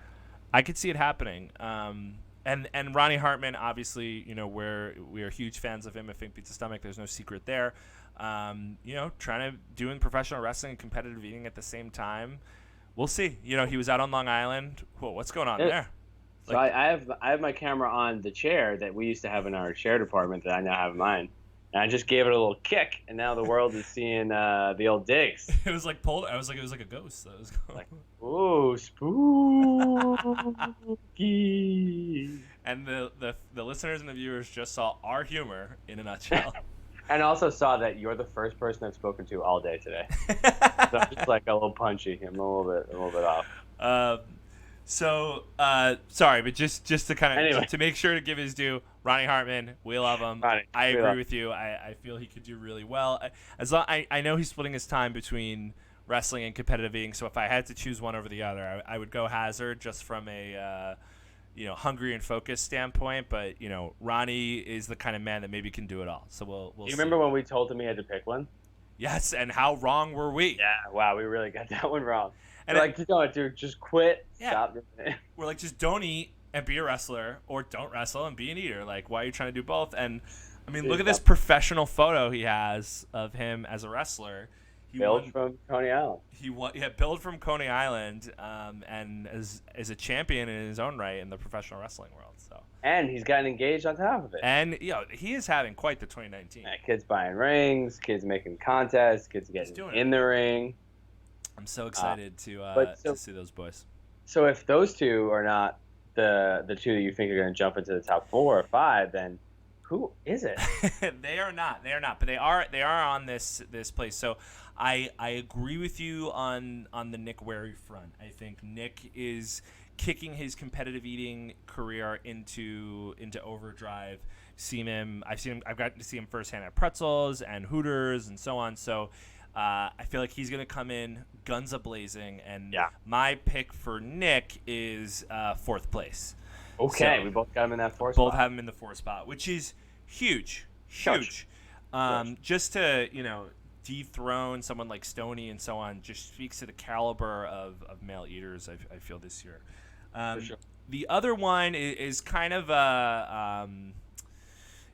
I could see it happening. And Ronnie Hartman, obviously, we are huge fans of him at Fink Pizza Stomach. There's no secret there. Trying to doing professional wrestling and competitive eating at the same time. We'll see. He was out on Long Island. Whoa, what's going on there? So I have my camera on the chair that we used to have in our chair department that I now have in mine. And I just gave it a little kick, and now the world is seeing the old digs. It was like pulled. I was like, it was like a ghost. That was like, ooh, spooky. And the listeners and the viewers just saw our humor in a nutshell. And also saw that you're the first person I've spoken to all day today. So I'm just like a little punchy. I'm a little bit off. So, sorry, but just to kind of anyway. To make sure to give his due, Ronnie Hartman, we love him. I agree with you. I feel he could do really well. I know he's splitting his time between wrestling and competitive eating. So if I had to choose one over the other, I would go Hazard just from a hungry and focused standpoint, but Ronnie is the kind of man that maybe can do it all. So we'll You see. remember when we told him he had to pick one? Yes, and how wrong were we? Yeah, wow, we really got that one wrong. And We're like, no, dude, just quit. Yeah. Stop doing it. We're like, just don't eat and be a wrestler, or don't wrestle and be an eater. Like, why are you trying to do both? And I mean, look at this professional photo he has of him as a wrestler. Build from Coney Island. Build from Coney Island, and as a champion in his own right in the professional wrestling world. So. And he's gotten engaged on top of it. And he is having quite the 2019. Yeah, kids buying rings, kids making contests, kids getting in the ring. I'm so excited to see those boys. So if those two are not the two that you think are going to jump into the top 4 or 5, then who is it? They are not, but they are on this place. So I agree with you on the Nick Wary front. I think Nick is kicking his competitive eating career into overdrive. I've gotten to see him firsthand at Pretzels and Hooters and so on. So I feel like he's going to come in guns a-blazing, and my pick for Nick is 4th place. Okay, so we both got him in that 4th spot. Both have him in the 4th spot, which is huge. Just to, dethrone someone like Stoney and so on just speaks to the caliber of male eaters, I feel, this year. For sure. The other one is kind of kind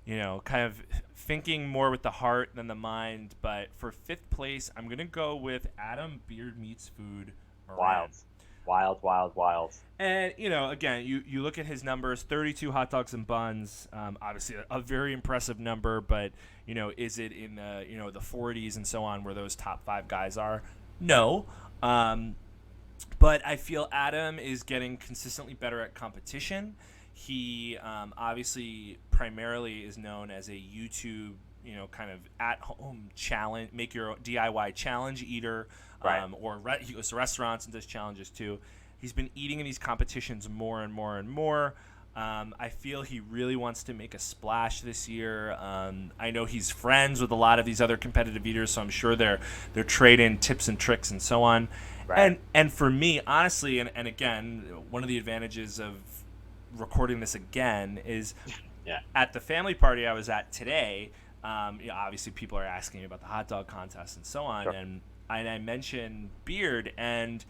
of thinking more with the heart than the mind. But for 5th place, I'm going to go with Adam Beard Meats Food. Wild. And, again, you look at his numbers, 32 hot dogs and buns, obviously a very impressive number, but, is it in the 40s and so on where those top 5 guys are? No. But I feel Adam is getting consistently better at competition. He obviously primarily is known as a YouTube, kind of at-home challenge, make your DIY challenge eater, right. He goes to restaurants and does challenges too. He's been eating in these competitions more and more and more. I feel he really wants to make a splash this year. I know he's friends with a lot of these other competitive eaters, so I'm sure they're trading tips and tricks and so on. Right. And for me, honestly, and again, one of the advantages of recording this again is at the family party I was at today, obviously people are asking me about the hot dog contest and so on, sure. and I mentioned Beard, and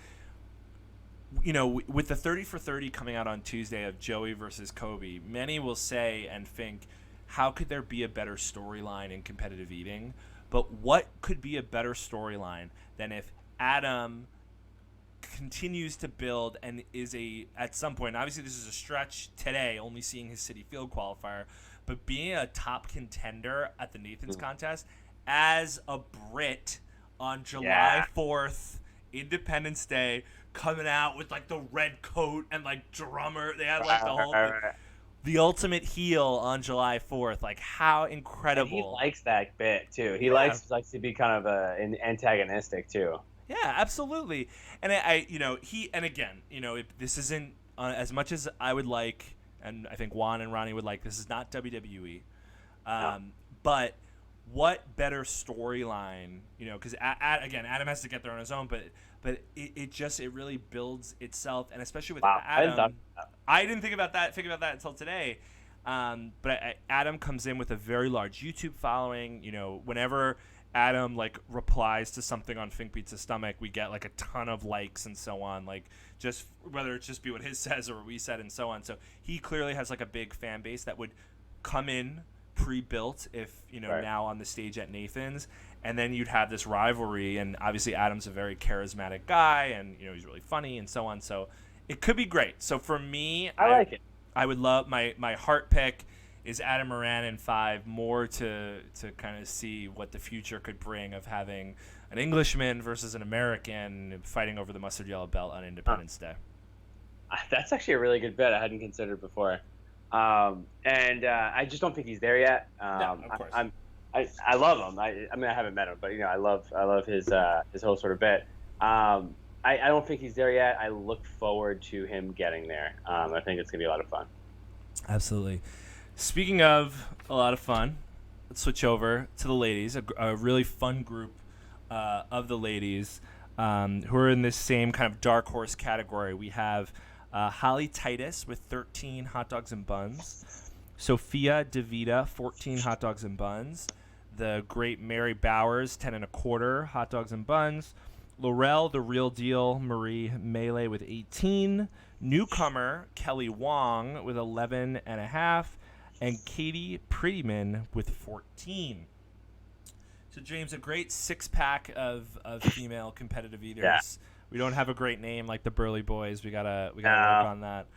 with the 30 for 30 coming out on Tuesday of Joey versus Kobe, many will say and think, how could there be a better storyline in competitive eating? But what could be a better storyline than if Adam continues to build and is at some point, obviously this is a stretch today, only seeing his city field qualifier, but being a top contender at the Nathan's contest as a Brit on July 4th, Independence Day, coming out with like the red coat and like drummer. They had like the whole the ultimate heel on July 4th. Like, how incredible. And he likes that bit too. He likes to be kind of an antagonistic too. Yeah, absolutely. And this isn't as much as I would like, and I think Juan and Ronnie would like, this is not WWE. But what better storyline, because again, Adam has to get there on his own, but it really builds itself, and especially with Adam, I didn't think about that until today. But Adam comes in with a very large YouTube following. Whenever Adam replies to something on Fink Beats the Stomach, we get a ton of likes and so on, just whether it's just be what his says or what we said and so on. So he clearly has a big fan base that would come in pre-built if now on the stage at Nathan's, and then you'd have this rivalry, and obviously Adam's a very charismatic guy, and he's really funny and so on, so it could be great. So for me, I like it. I would love my heart pick is Adam Moran in 5, more to kind of see what the future could bring of having an Englishman versus an American fighting over the mustard yellow belt on Independence Day. That's actually a really good bet I hadn't considered before. I just don't think he's there yet. No, of course. I love him. I haven't met him, but I love his whole sort of bit. I don't think he's there yet. I look forward to him getting there. I think it's gonna be a lot of fun. Absolutely. Speaking of a lot of fun, let's switch over to the ladies. A really fun group of the ladies who are in this same kind of dark horse category. We have Holly Titus with 13 hot dogs and buns. Sophia DeVita, 14 hot dogs and buns. The great Mary Bowers, 10 and a quarter hot dogs and buns. Laurel, the real deal, Marie Melee with 18. Newcomer, Kelly Wong with 11 and a half. And Katie Prettyman with 14. So, James, a great six-pack of female competitive eaters. Yeah. We don't have a great name like the Burly Boys. We gotta work on that.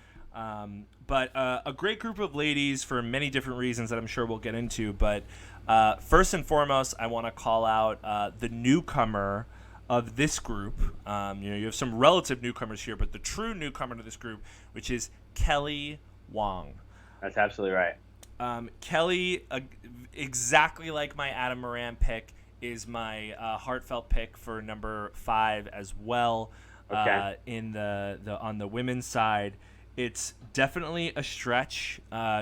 But a great group of ladies for many different reasons that I'm sure we'll get into. But first and foremost, I want to call out the newcomer of this group. You have some relative newcomers here, but the true newcomer to this group, which is Kelly Wong. That's absolutely right. Kelly, exactly like my Adam Moran pick, is my heartfelt pick for number 5 as well. Okay. In the on the women's side, it's definitely a stretch.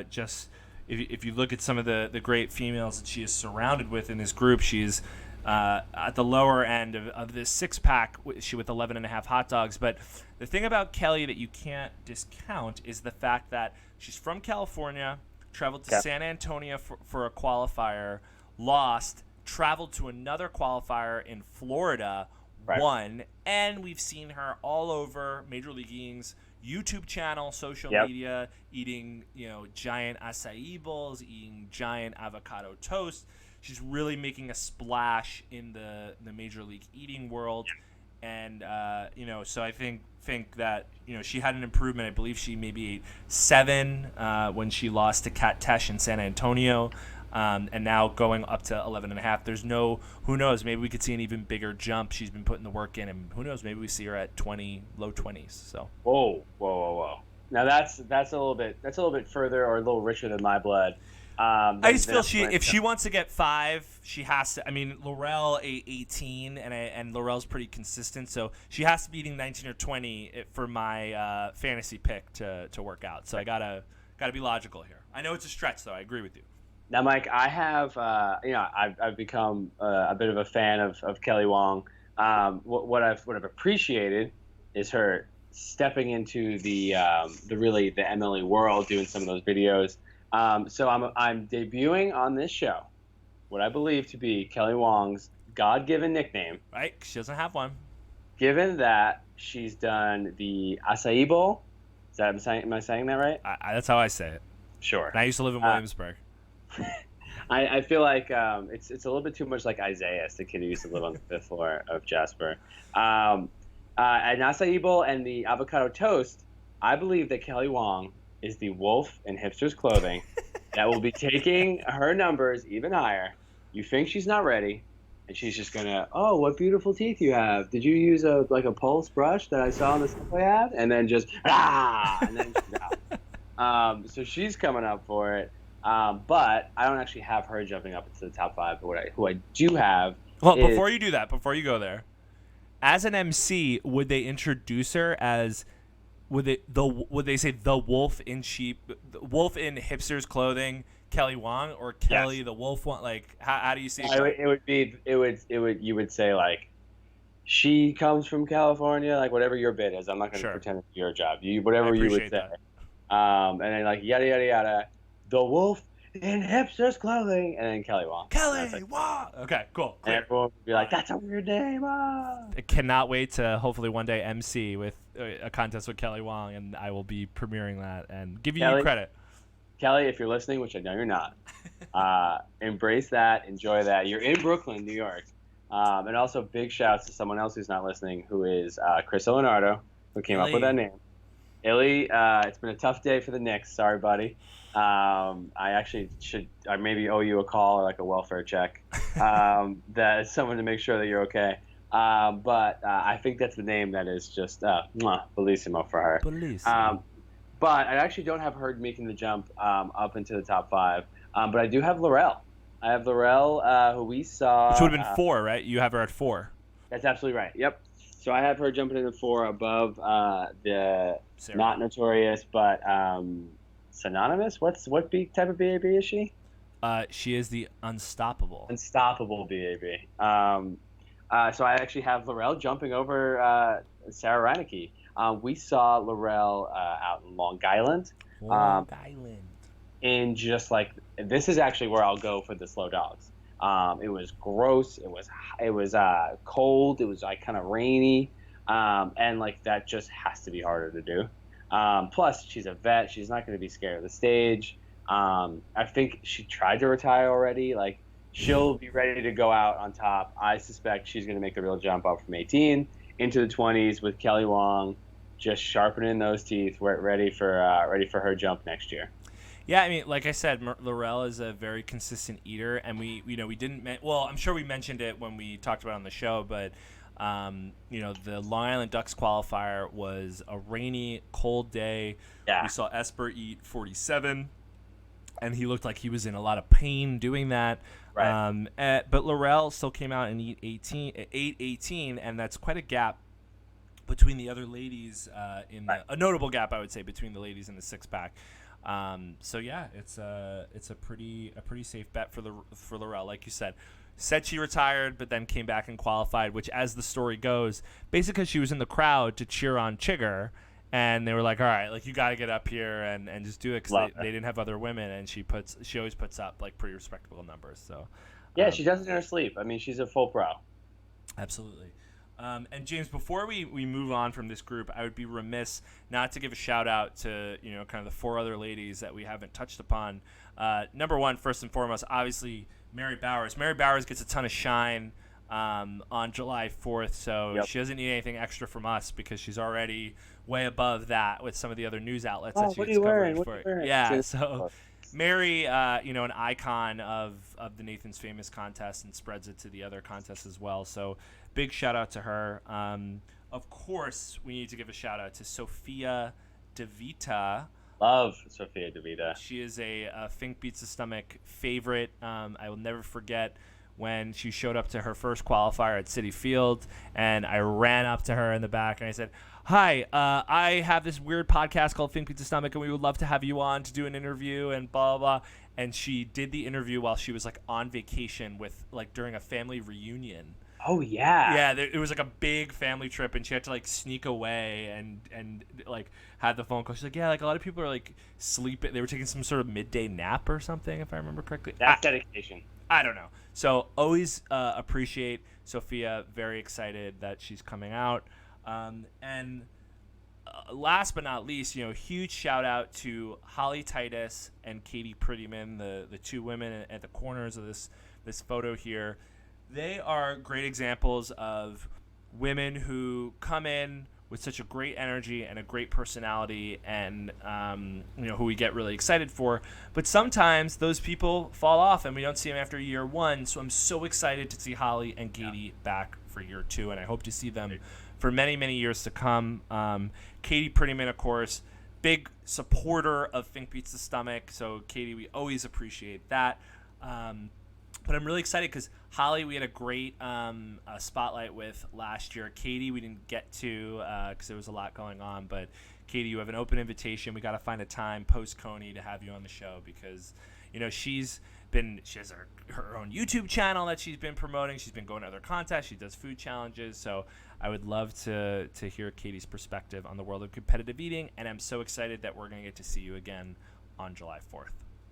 Just if you look at some of the great females that she is surrounded with in this group, she's at the lower end of this six-pack. She with 11 and a half hot dogs. But the thing about Kelly that you can't discount is the fact that she's from California, traveled to San Antonio for a qualifier, lost, traveled to another qualifier in Florida, won, and we've seen her all over Major League Eating's YouTube channel, social media, eating giant acai bowls, eating giant avocado toast. She's really making a splash in the Major League Eating world, and so I think that she had an improvement. I believe she maybe ate 7 when she lost to Kat Tesh in San Antonio. And now going up to 11 and a half. Who knows? Maybe we could see an even bigger jump. She's been putting the work in, and who knows? Maybe we see her at 20, low 20s. So. Whoa! Now that's a little bit further or a little richer than my blood. I just feel if she wants to get 5, she has to. I mean, Laurel ate 18, and Laurel's pretty consistent, so she has to be eating 19 or 20 for my fantasy pick to work out. So I gotta be logical here. I know it's a stretch, though. I agree with you. Now, Mike, I have, I've become a bit of a fan of Kelly Wong. What I've appreciated is her stepping into the MLE world, doing some of those videos. So I'm debuting on this show what I believe to be Kelly Wong's God-given nickname. Right, she doesn't have one. Given that she's done the acai bowl. Am I saying that right? That's how I say it. Sure. And I used to live in Williamsburg. I feel like it's a little bit too much like Isaiah, the kid who used to live on the 5th floor of Jasper. An acai bowl and the avocado toast, I believe that Kelly Wong is the wolf in hipster's clothing that will be taking her numbers even higher. You think she's not ready, and she's just gonna, oh, what beautiful teeth you have. Did you use a pulse brush that I saw on the subway ad? And then just and then she's out. So she's coming up for it. But I don't actually have her jumping up into the top 5. But who I do have. Well, before you do that, before you go there, as an MC, would they introduce her as? Would they say the wolf in hipster's clothing, Kelly Wong, or Kelly the wolf one? Like, how do you see it? You would say like, she comes from California, like whatever your bit is. I'm not going to pretend it's your job. Whatever you would say. That. And then like yada yada yada. The wolf in hipster's clothing, and then Kelly Wong. Kelly Wong. Okay, cool. And everyone would be like, "That's a weird name." Ah. I cannot wait to hopefully one day MC with a contest with Kelly Wong, and I will be premiering that and give you credit. Kelly, if you're listening, which I know you're not, embrace that, enjoy that. You're in Brooklyn, New York, and also big shouts to someone else who's not listening, who is Chris Leonardo, who came up with that name. Illy, it's been a tough day for the Knicks. Sorry, buddy. I actually I maybe owe you a call or like a welfare check. That is someone to make sure that you're okay. But I think that's the name that is just bellissimo for her. Bellissimo. But I actually don't have her making the jump up into the top 5. But I do have Laurel. I have Laurel, who we saw. Which would have been 4, right? You have her at 4. That's absolutely right. Yep. So I have her jumping into 4 above the Sarah. Not Notorious, but synonymous. What type of BAB is she? She is the Unstoppable. Unstoppable BAB. So I actually have Laurel jumping over Sarah Reineke. We saw Laurel out in Long Island. Long Island. And just like, this is actually where I'll go for the slow dogs. It was gross. It was cold. It was like kind of rainy. And like that just has to be harder to do. Plus, she's a vet. She's not going to be scared of the stage. I think she tried to retire already. Like, she'll be ready to go out on top. I suspect she's going to make the real jump up from 18 into the 20s with Kelly Wong, just sharpening those teeth. We're ready for her jump next year. Yeah, I mean, like I said, Laurel is a very consistent eater, and we didn't. Well, I'm sure we mentioned it when we talked about it on the show, but the Long Island Ducks qualifier was a rainy, cold day. Yeah. We saw Esper eat 47, and he looked like he was in a lot of pain doing that. Right. But Laurel still came out and ate 18, and that's quite a gap between the other ladies. A notable gap, I would say, between the ladies in the six pack. So yeah, it's a pretty safe bet for Laurel, like you said. Said she retired, but then came back and qualified, which, as the story goes, basically because she was in the crowd to cheer on Chigger, and they were like, all right, like, you got to get up here and just do it, because they didn't have other women, and she always puts up like pretty respectable numbers. So yeah, she does it in her sleep. I mean, she's a full pro. Absolutely. And James, before we move on from this group, I would be remiss not to give a shout out to kind of the four other ladies that we haven't touched upon. Number one, first and foremost, obviously Mary Bowers. Mary Bowers gets a ton of shine on July 4th, so She doesn't need anything extra from us because she's already way above that with some of the other news outlets that she gets coverage for. Yeah, so Mary, an icon of the Nathan's Famous contest, and spreads it to the other contests as well. So big shout out to her. Of course, we need to give a shout out to Sophia DeVita. Love Sophia DeVita. She is a Fink Beats the Stomach favorite. I will never forget when she showed up to her first qualifier at Citi Field, and I ran up to her in the back and I said, hi, I have this weird podcast called Fink Beats the Stomach, and we would love to have you on to do an interview and blah, blah, blah. And she did the interview while she was like on vacation during a family reunion. Oh, yeah. Yeah, it was like a big family trip, and she had to like sneak away and like had the phone call. She's like, yeah, like a lot of people are like sleeping. They were taking some sort of midday nap or something, if I remember correctly. That's dedication. I don't know. So always appreciate Sophia. Very excited that she's coming out. And last but not least, huge shout out to Holly Titus and Katie Prettyman, the two women at the corners of this photo here. They are great examples of women who come in with such a great energy and a great personality, and who we get really excited for. But sometimes those people fall off, and we don't see them after year one. So I'm so excited to see Holly and Katie back for year two, and I hope to see them for many, many years to come. Katie Prettyman, of course, big supporter of Fink Beats the Stomach. So Katie, we always appreciate that. But I'm really excited because Holly, we had a great spotlight with last year. Katie, we didn't get to because there was a lot going on. But Katie, you have an open invitation. We got to find a time post-Coney to have you on the show because, she has her own YouTube channel that she's been promoting. She's been going to other contests. She does food challenges. So I would love to hear Katie's perspective on the world of competitive eating. And I'm so excited that we're going to get to see you again on July 4th.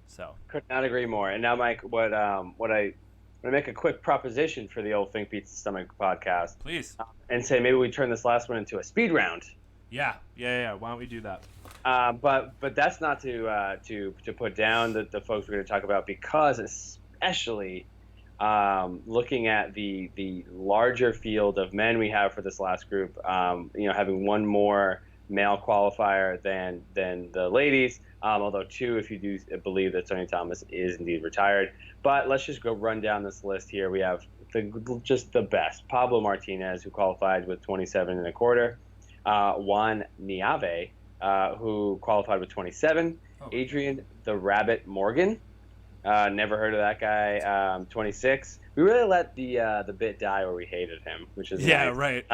So could not agree more. And now, Mike, what I make a quick proposition for the old Fink Beats the Stomach podcast. Please. And say maybe we turn this last one into a speed round. Yeah. Why don't we do that? But that's not to put down the folks we're going to talk about, because especially looking at the larger field of men we have for this last group, having one more male qualifier than the ladies. Although two, if you do believe that Sonia Thomas is indeed retired. But let's just go run down this list here. We have just the best. Pablo Martinez, who qualified with 27 and a quarter. Juan Niave, who qualified with 27. Oh. Adrian the Rabbit Morgan. Never heard of that guy. 26. We really let the bit die where we hated him, which is nice. Right.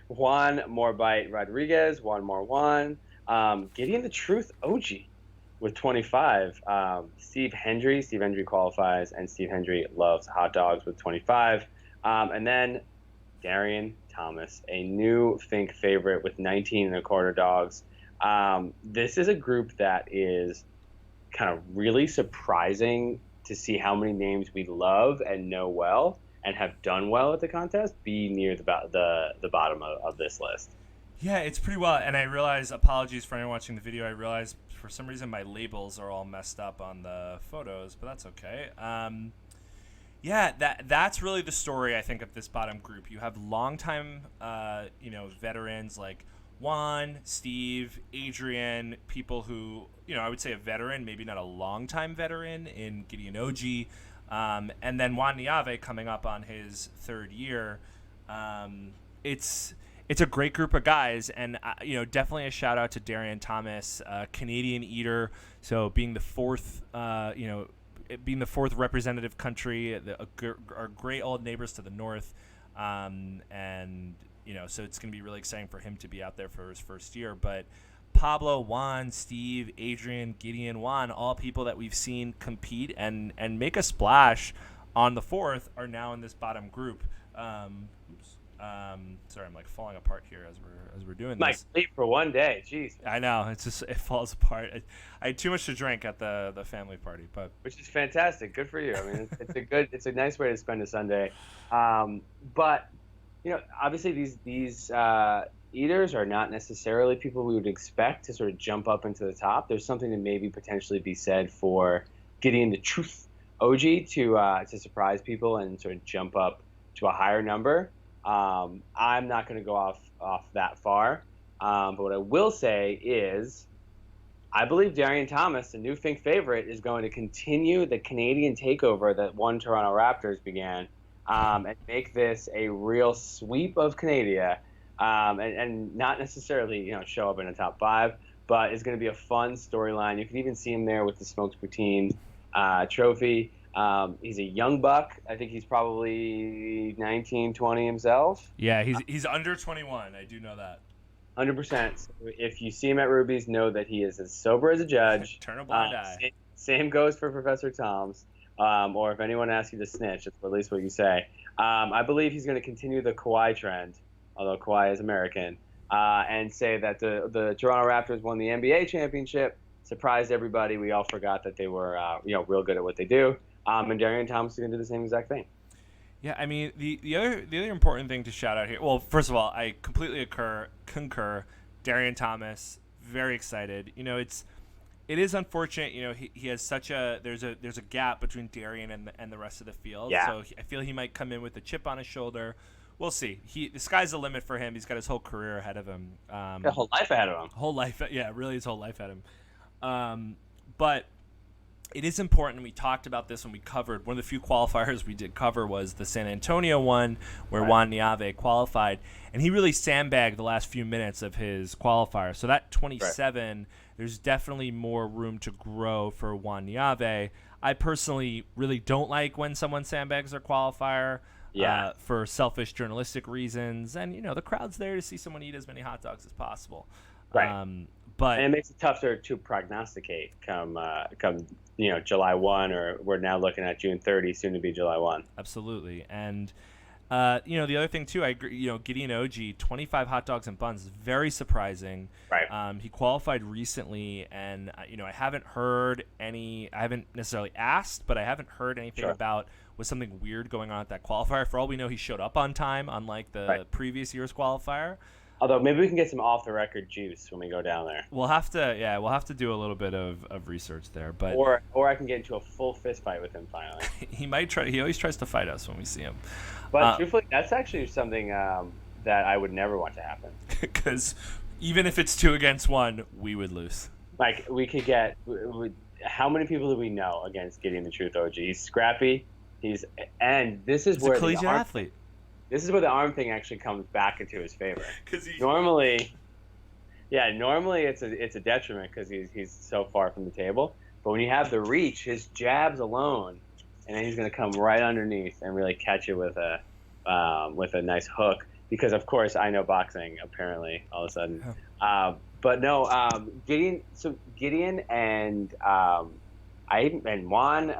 Juan Morbite Rodriguez. Juan. Gideon the Truth OG with 25. Steve Hendry qualifies, and Steve Hendry loves hot dogs with 25. And then Darian Thomas, a new Fink favorite with 19 and a quarter dogs. This is a group that is kind of really surprising to see how many names we love and know well and have done well at the contest be near the bottom of this list. Yeah, it's pretty well. And I realize, apologies for anyone watching the video, I realize for some reason my labels are all messed up on the photos, but that's okay. Yeah, that's really the story, I think, of this bottom group. You have longtime, veterans like Juan, Steve, Adrian, people who, I would say a veteran, maybe not a longtime veteran in Gideon Oji, and then Juan Niave coming up on his third year. It's a great group of guys, and definitely a shout out to Darian Thomas, Canadian eater. So being the fourth, being the fourth representative country, our great old neighbors to the north, so it's going to be really exciting for him to be out there for his first year. But Pablo, Juan, Steve, Adrian, Gideon, Juan, all people that we've seen compete and make a splash on the fourth are now in this bottom group. Sorry, I'm like falling apart here as we're doing this. Mike, sleep for one day. Jeez. I know, it falls apart. I had too much to drink at the family party, but which is fantastic. Good for you. I mean, it's a nice way to spend a Sunday. But obviously these eaters are not necessarily people we would expect to sort of jump up into the top. There's something to maybe potentially be said for getting the truth OG to surprise people and sort of jump up to a higher number. I'm not going to go off that far, but what I will say is I believe Darian Thomas, the new Fink favorite, is going to continue the Canadian takeover that one Toronto Raptors began, and make this a real sweep of Canada, and not necessarily show up in the top 5, but it's going to be a fun storyline. You can even see him there with the Smokes Poutine trophy. He's a young buck. I think he's probably 19, 20 himself. Yeah, he's under 21. I do know that. 100%. So if you see him at Ruby's, know that he is as sober as a judge. Turn a blind eye. Same goes for Professor Tom's. Or if anyone asks you to snitch, it's at least what you say. I believe he's going to continue the Kawhi trend, although Kawhi is American, and say that the Toronto Raptors won the NBA championship, surprised everybody. We all forgot that they were real good at what they do. And Darian Thomas is going to do the same exact thing. Yeah, I mean, the other important thing to shout out here. Well, first of all, I completely concur. Darian Thomas, very excited. It is unfortunate. He has such there's a gap between Darian and the rest of the field. Yeah. So I feel he might come in with a chip on his shoulder. We'll see. The sky's the limit for him. He's got his whole career ahead of him. The whole life ahead of him. Whole life, yeah, really his whole life ahead of him. But it is important. We talked about this when we covered one of the few qualifiers we did cover was the San Antonio one where Juan Niave qualified, and he really sandbagged the last few minutes of his qualifier. So that 27, there's definitely more room to grow for Juan Niave. I personally really don't like when someone sandbags their qualifier for selfish journalistic reasons, and the crowd's there to see someone eat as many hot dogs as possible. Right. And it makes it tougher to prognosticate come July 1, or we're now looking at June 30, soon to be July 1. Absolutely. And, the other thing, too, I agree, Gideon Oji, 25 hot dogs and buns is very surprising. Right. He qualified recently, and, I haven't necessarily asked, but I haven't heard anything about was something weird going on at that qualifier. For all we know, he showed up on time, unlike the previous year's qualifier. Although maybe we can get some off-the-record juice when we go down there. We'll have to do a little bit of research there, but or I can get into a full fist fight with him finally. He might try. He always tries to fight us when we see him. But truthfully, that's actually something that I would never want to happen. Because even if it's 2 against 1, we would lose. Like we could get. How many people do we know against getting the truth OG? He's scrappy. He's a collegiate athlete. This is where the arm thing actually comes back into his favor. Normally it's a detriment because he's so far from the table. But when you have the reach, his jabs alone, and then he's going to come right underneath and really catch it with a nice hook. Because of course I know boxing. Apparently, all of a sudden. But no, Gideon and Juan,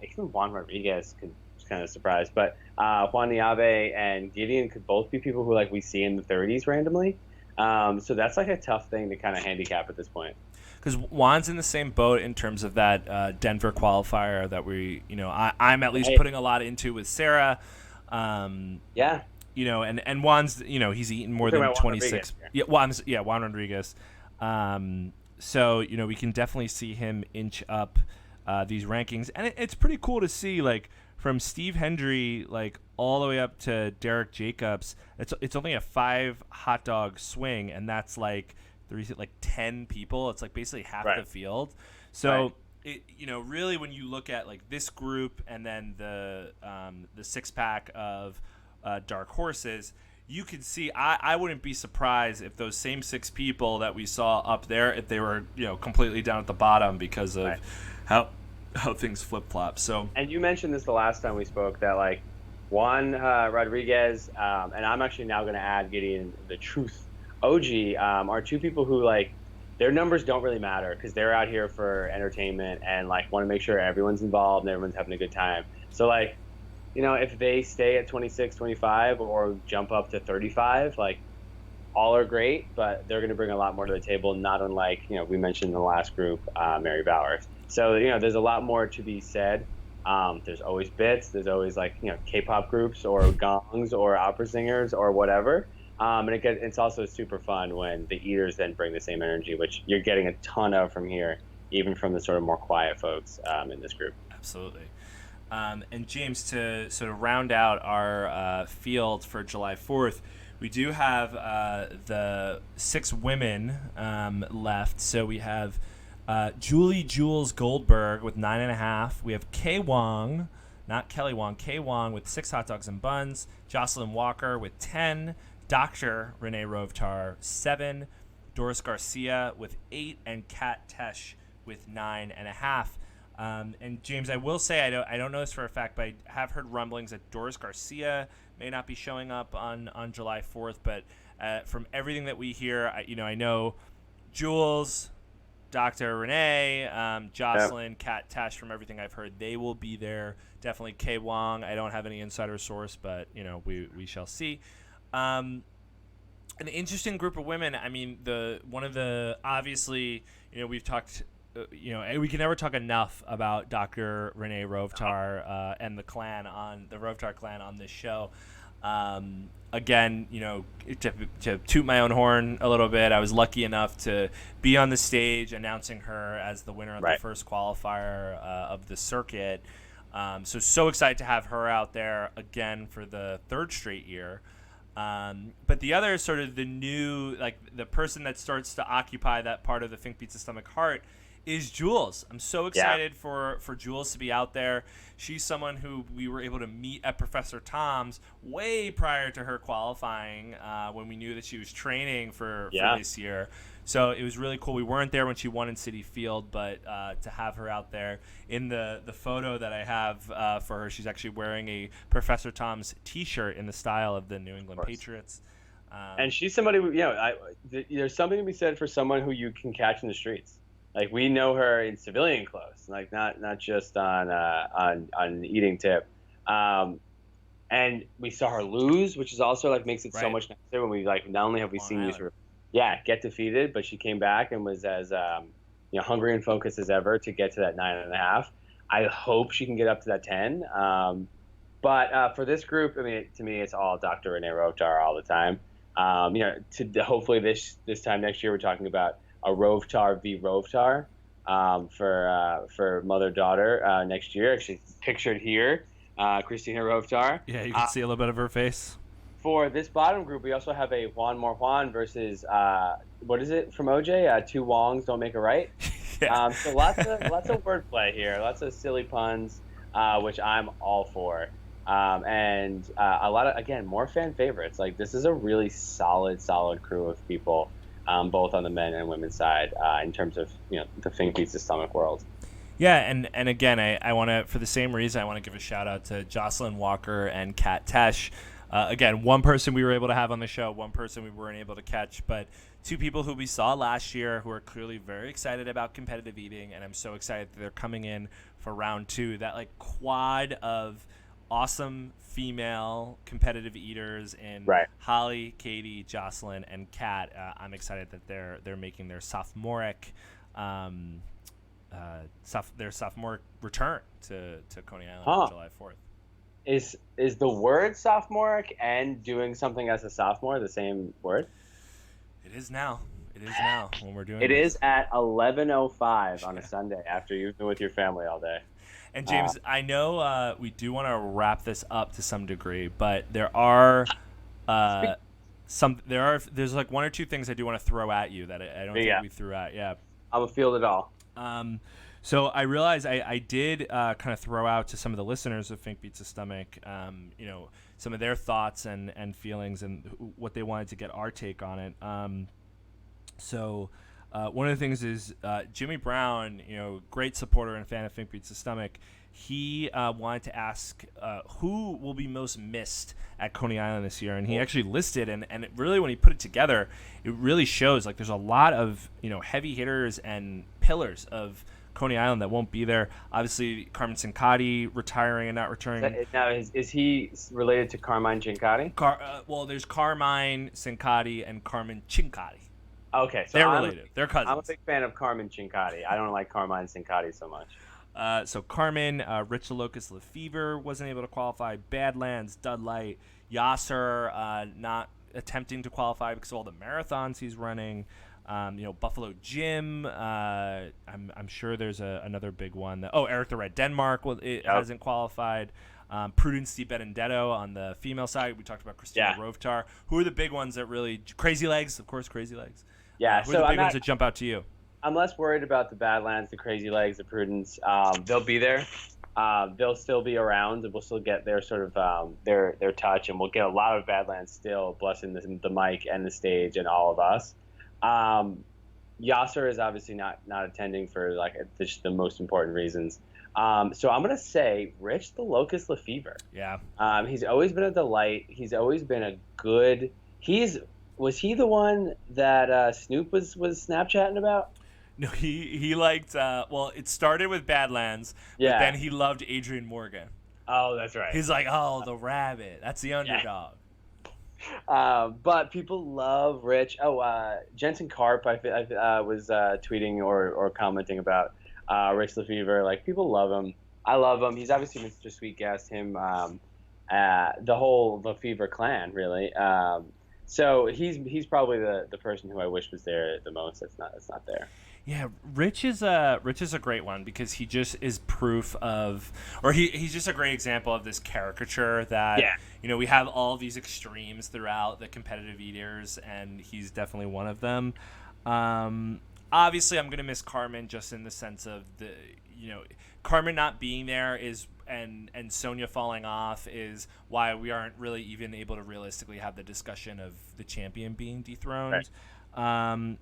even Juan Rodriguez could kind of surprised. But Juan Niave and Gideon could both be people who like we see in the 30s randomly. So that's like a tough thing to kind of handicap at this point. Because Juan's in the same boat in terms of that Denver qualifier that I'm at least putting a lot into with Sarah. Yeah. And Juan's, he's eaten more than 26. Juan Rodriguez. So, we can definitely see him inch up these rankings. And it's pretty cool to see, like, from Steve Hendry, like, all the way up to Derek Jacobs. It's only a 5 hot dog swing, and that's, like, 10 people. It's, like, basically half the field. So, really when you look at, like, this group and then the 6-pack of dark horses, you could see I wouldn't be surprised if those same 6 people that we saw up there, if they were completely down at the bottom because of how things flip-flop. So, and you mentioned this the last time we spoke, that like Juan Rodriguez and I'm actually now going to add Gideon the Truth OG are 2 people who, like, their numbers don't really matter because they're out here for entertainment and like want to make sure everyone's involved and everyone's having a good time. So like, if they stay at 26, 25 or jump up to 35, like, all are great, but they're going to bring a lot more to the table, not unlike, we mentioned in the last group, Mary Bowers. So, there's a lot more to be said. There's always bits. There's always, like, K-pop groups or gongs or opera singers or whatever. And it's also super fun when the eaters then bring the same energy, which you're getting a ton of from here, even from the sort of more quiet folks in this group. Absolutely. And James, to sort of round out our field for July 4th, we do have the 6 women left. So we have Julie Jules Goldberg with 9.5. We have Kay Wong, not Kelly Wong, Kay Wong with 6 hot dogs and buns. Jocelyn Walker with 10. Dr. Renee Rovtar, 7. Doris Garcia with 8. And Kat Tesh with 9.5. And James, I will say I don't know this for a fact, but I have heard rumblings that Doris Garcia may not be showing up on July 4th. But from everything that we hear, I know Jules, Dr. Renee, Jocelyn, Kat Tesh, from everything I've heard, they will be there. Definitely Kay Wong. I don't have any insider source, but we shall see. An interesting group of women. I mean, one of the obviously, we've talked. We can never talk enough about Dr. Renee Rovtar and the Rovtar clan on this show. Again, to toot my own horn a little bit, I was lucky enough to be on the stage announcing her as the winner of the first qualifier of the circuit. So excited to have her out there again for the 3rd straight year. But the other sort of the new, like the person that starts to occupy that part of the Fink Pizza Stomach heart is Jules. I'm so excited for Jules to be out there. She's someone who we were able to meet at Professor Tom's way prior to her qualifying when we knew that she was training for this year. So it was really cool. We weren't there when she won in Citi Field, but to have her out there in the photo that I have for her, she's actually wearing a Professor Tom's T-shirt in the style of the New England Patriots. And she's somebody, there's something to be said for someone who you can catch in the streets. Like, we know her in civilian clothes, like not just on eating tip. And we saw her lose, which is also like makes it so much nicer when we like not only have we seen you sort of get defeated, but she came back and was as hungry and focused as ever to get to that 9.5. I hope she can get up to that 10. But for this group, I mean, to me, it's all Dr. Renee Rovtar all the time. Hopefully this time next year, we're talking about a Rovtar v. Rovtar for mother-daughter next year. Actually, pictured here, Christina Rovtar. Yeah, you can see a little bit of her face. For this bottom group, we also have a Juan More Juan versus what is it from OJ? 2 Wongs don't make a right. So lots of wordplay here, lots of silly puns, which I'm all for. And a lot of, again, more fan favorites. Like, this is a really solid crew of people, both on the men and women's side, in terms of the Fink Pizza Stomach world. Yeah, and again, I want to, for the same reason, I want to give a shout out to Jocelyn Walker and Kat Tesh. Again, one person we were able to have on the show, one person we weren't able to catch, but 2 people who we saw last year who are clearly very excited about competitive eating, and I'm so excited that they're coming in for round 2. That like quad of awesome female competitive eaters in Right. Holly, Katie, Jocelyn, and Kat. I'm excited that they're making their sophomoric return to Coney Island on July 4th. Is the word sophomoric and doing something as a sophomore the same word? It is now. It is now when we're doing It this. is at 11:05 on a Sunday after you've been with your family all day. And James, I know we do want to wrap this up to some degree, but there are there's like one or two things I do want to throw at you that I don't think we threw at. Yeah. I'm a field it all. So I realized I did kind of throw out to some of the listeners of Fink Beats the Stomach, some of their thoughts and feelings and what they wanted to get our take on it. So one of the things is Jimmy Brown, great supporter and fan of Fink Beats the Stomach. He wanted to ask who will be most missed at Coney Island this year, and he actually listed, and it really, when he put it together, it really shows like there's a lot of heavy hitters and pillars of Coney Island that won't be there. Obviously, Carmen Cincotti retiring and not returning. Now, is he related to Carmine Cincotti? Well, there's Carmine Cincotti and Carmen Cincotti. Okay, so they're related. They're cousins. I'm a big fan of Carmen Cincotti. I don't like Carmine Cincotti so much. So Carmen, Rich the Locust Lefevre wasn't able to qualify. Badlands, Dud Light, Yasser not attempting to qualify because of all the marathons he's running. Buffalo Jim. I'm sure there's another big one. Eric the Red Denmark hasn't qualified. Prudence Di Benedetto on the female side. We talked about Christina Rovtar. Who are the big ones that really Crazy Legs? Of course, Crazy Legs. Yeah. Who are the big ones that jump out to you? I'm less worried about the Badlands, the Crazy Legs, the Prudence. They'll be there. They'll still be around, and we'll still get their sort of their touch, and we'll get a lot of Badlands still blessing the mic and the stage and all of us. Yasser is obviously not attending for just the most important reasons. So I'm gonna say Rich the Locust Lefevre. Yeah. He's always been a delight. He's always been a good. Was he the one that Snoop was Snapchatting about? No, he liked. It started with Badlands. Yeah. But then he loved Adrian Morgan. Oh, that's right. He's like, the rabbit. That's the underdog. But people love Rich. Jensen Karp, I was tweeting or commenting about Rich Lefevre. Like, people love him. I love him. He's obviously Mr. Sweet Guest. Him, the whole Lefevre clan, really. So he's probably the person who I wish was there the most. It's not there. Yeah, Rich is a great one because he just is proof of, or he's just a great example of this caricature that we have all these extremes throughout the competitive eaters, and he's definitely one of them. Obviously, I'm gonna miss Carmen just in the sense of Carmen not being there is and Sonia falling off is why we aren't really even able to realistically have the discussion of the champion being dethroned. Right.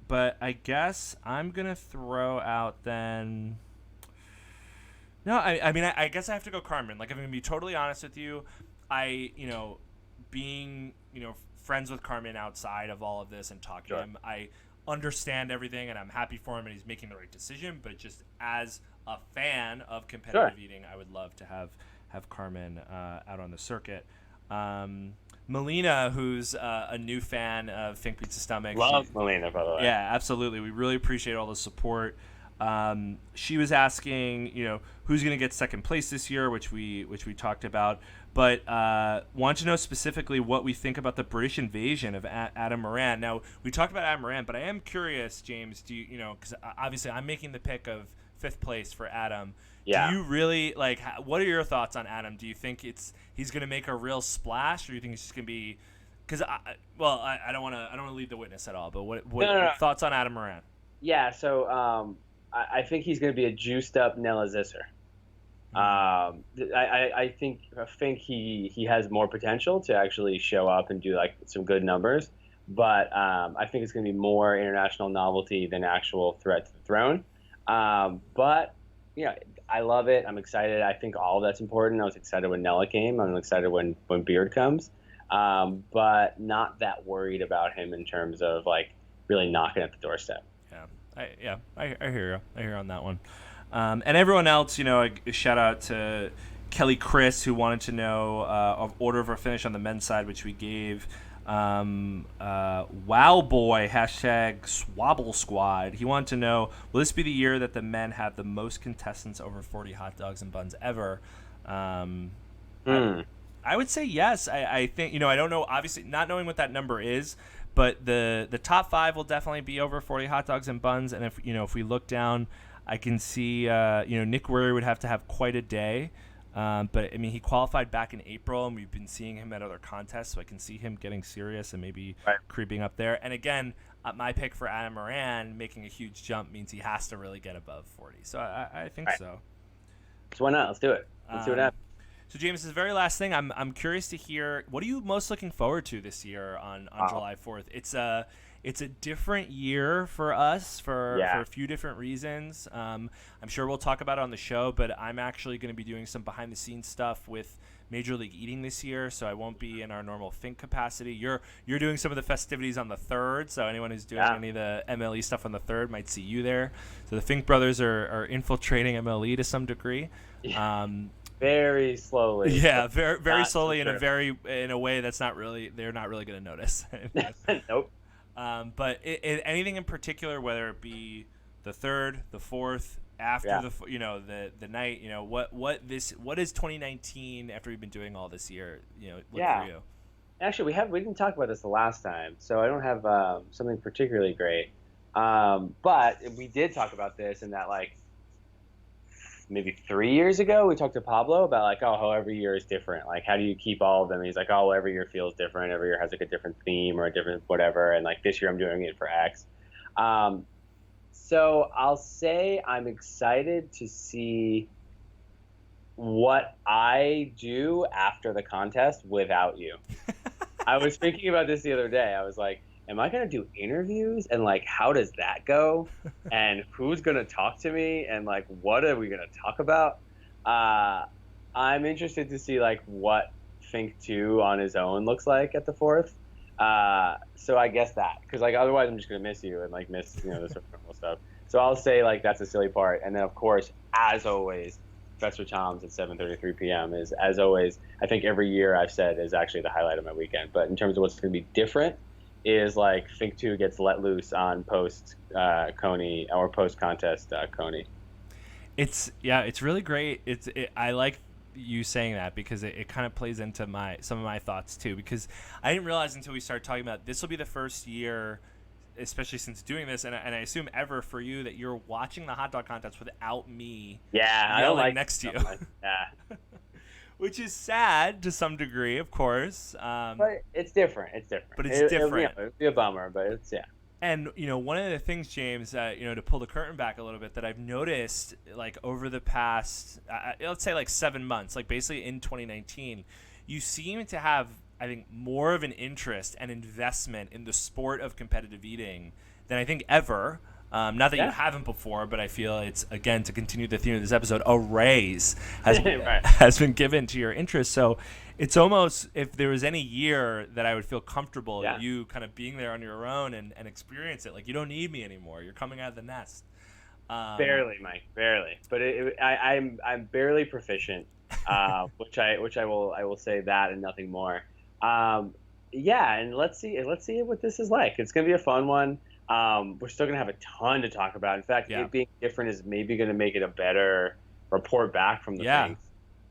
But I guess I'm gonna throw out then. No, I guess I have to go Carmen. Like, I'm gonna be totally honest with you. Being friends with Carmen outside of all of this and talking to him, I understand everything and I'm happy for him and he's making the right decision. But just as a fan of competitive eating, I would love to have Carmen out on the circuit. Melina, who's a new fan of Fink Beats the Stomach. Love Melina, by the way. Yeah, absolutely. We really appreciate all the support. She was asking, who's going to get second place this year, which we talked about, but wanted to know specifically what we think about the British invasion of Adam Moran. Now, we talked about Adam Moran, but I am curious, James, because obviously I'm making the pick of 5th place for Adam. Yeah. Do you really what are your thoughts on Adam? Do you think he's going to make a real splash, or do you think he's just going to be? Because I don't want to lead the witness at all. But what thoughts on Adam Moran? Yeah, so I think he's going to be a juiced up Nella Zisser. I think he has more potential to actually show up and do some good numbers, but I think it's going to be more international novelty than actual threat to the throne. But I love it. I'm excited. I think all of that's important. I was excited when Nella came. I'm excited when Beard comes. But not that worried about him in terms of really knocking at the doorstep. I hear you. I hear on that one. And everyone else, a shout out to Kelly Chris, who wanted to know of order of our finish on the men's side, which we gave. Wow boy, hashtag Swabble Squad. He wanted to know, will this be the year that the men have the most contestants over 40 hot dogs and buns ever? I would say yes. I think, I don't know, obviously not knowing what that number is, but the top 5 will definitely be over 40 hot dogs and buns. And if we look down, I can see, Nick Werry would have to have quite a day. But I mean, he qualified back in April, and we've been seeing him at other contests, so I can see him getting serious and maybe creeping up there. And again, my pick for Adam Moran making a huge jump means he has to really get above 40. So I think so. So why not? Let's do it. Let's see what happens. So James, this very last thing, I'm curious to hear, what are you most looking forward to this year on July 4th? It's a different year for us for a few different reasons. I'm sure we'll talk about it on the show, but I'm actually going to be doing some behind the scenes stuff with Major League Eating this year, so I won't be in our normal Fink capacity. You're doing some of the festivities on the 3rd, so anyone who's doing any of the MLE stuff on the 3rd might see you there. So the Fink brothers are infiltrating MLE to some degree. Very slowly. Yeah, very slowly, in a way that's they're not really going to notice. Nope. But anything in particular, whether it be the 3rd, the 4th, after the night, what is 2019 after we've been doing all this year, look for you? Actually, we didn't talk about this the last time, so I don't have something particularly great. But we did talk about this in that, like, maybe 3 years ago, we talked to Pablo about, like, how every year is different. Like, how do you keep all of them? And he's like, well, every year feels different. Every year has, like, a different theme or a different whatever. And, like, this year I'm doing it for X. So I'll say I'm excited to see what I do after the contest without you. I was thinking about this the other day. I was like, am I going to do interviews? And, like, how does that go? And who's going to talk to me? And, like, what are we going to talk about? I'm interested to see, like, what Fink 2 on his own looks like at the 4th. So I guess that. Because, like, otherwise I'm just going to miss you and, like, miss, the sort of normal stuff. So I'll say, like, that's a silly part. And then, of course, as always, Fest with Toms at 7:33 p.m. is, as always, I think every year I've said is actually the highlight of my weekend. But in terms of what's going to be different, is like Fink 2 gets let loose on post Coney or post contest Coney. It's really great. I like you saying that because it kind of plays into some of my thoughts too, because I didn't realize until we started talking about this will be the first year, especially since doing this, and I assume ever for you, that you're watching the hot dog contest without me I don't like next to you. Yeah. Which is sad to some degree, of course. But it's different. But it's different. It'll be a bummer, but it's, yeah. And, one of the things, James, to pull the curtain back a little bit, that I've noticed, like, over the past, let's say, like, 7 months, like, basically in 2019, you seem to have, I think, more of an interest and investment in the sport of competitive eating than I think ever. Not that you haven't before, but I feel it's, again, to continue the theme of this episode, a raise has been given to your interest. So it's almost, if there was any year that I would feel comfortable you kind of being there on your own and experience it, like, you don't need me anymore. You're coming out of the nest. Barely, Mike, barely. But I'm barely proficient, which I will say that and nothing more. And let's see what this is like. It's gonna be a fun one. We're still going to have a ton to talk about. In fact, it being different is maybe going to make it a better report back from the things.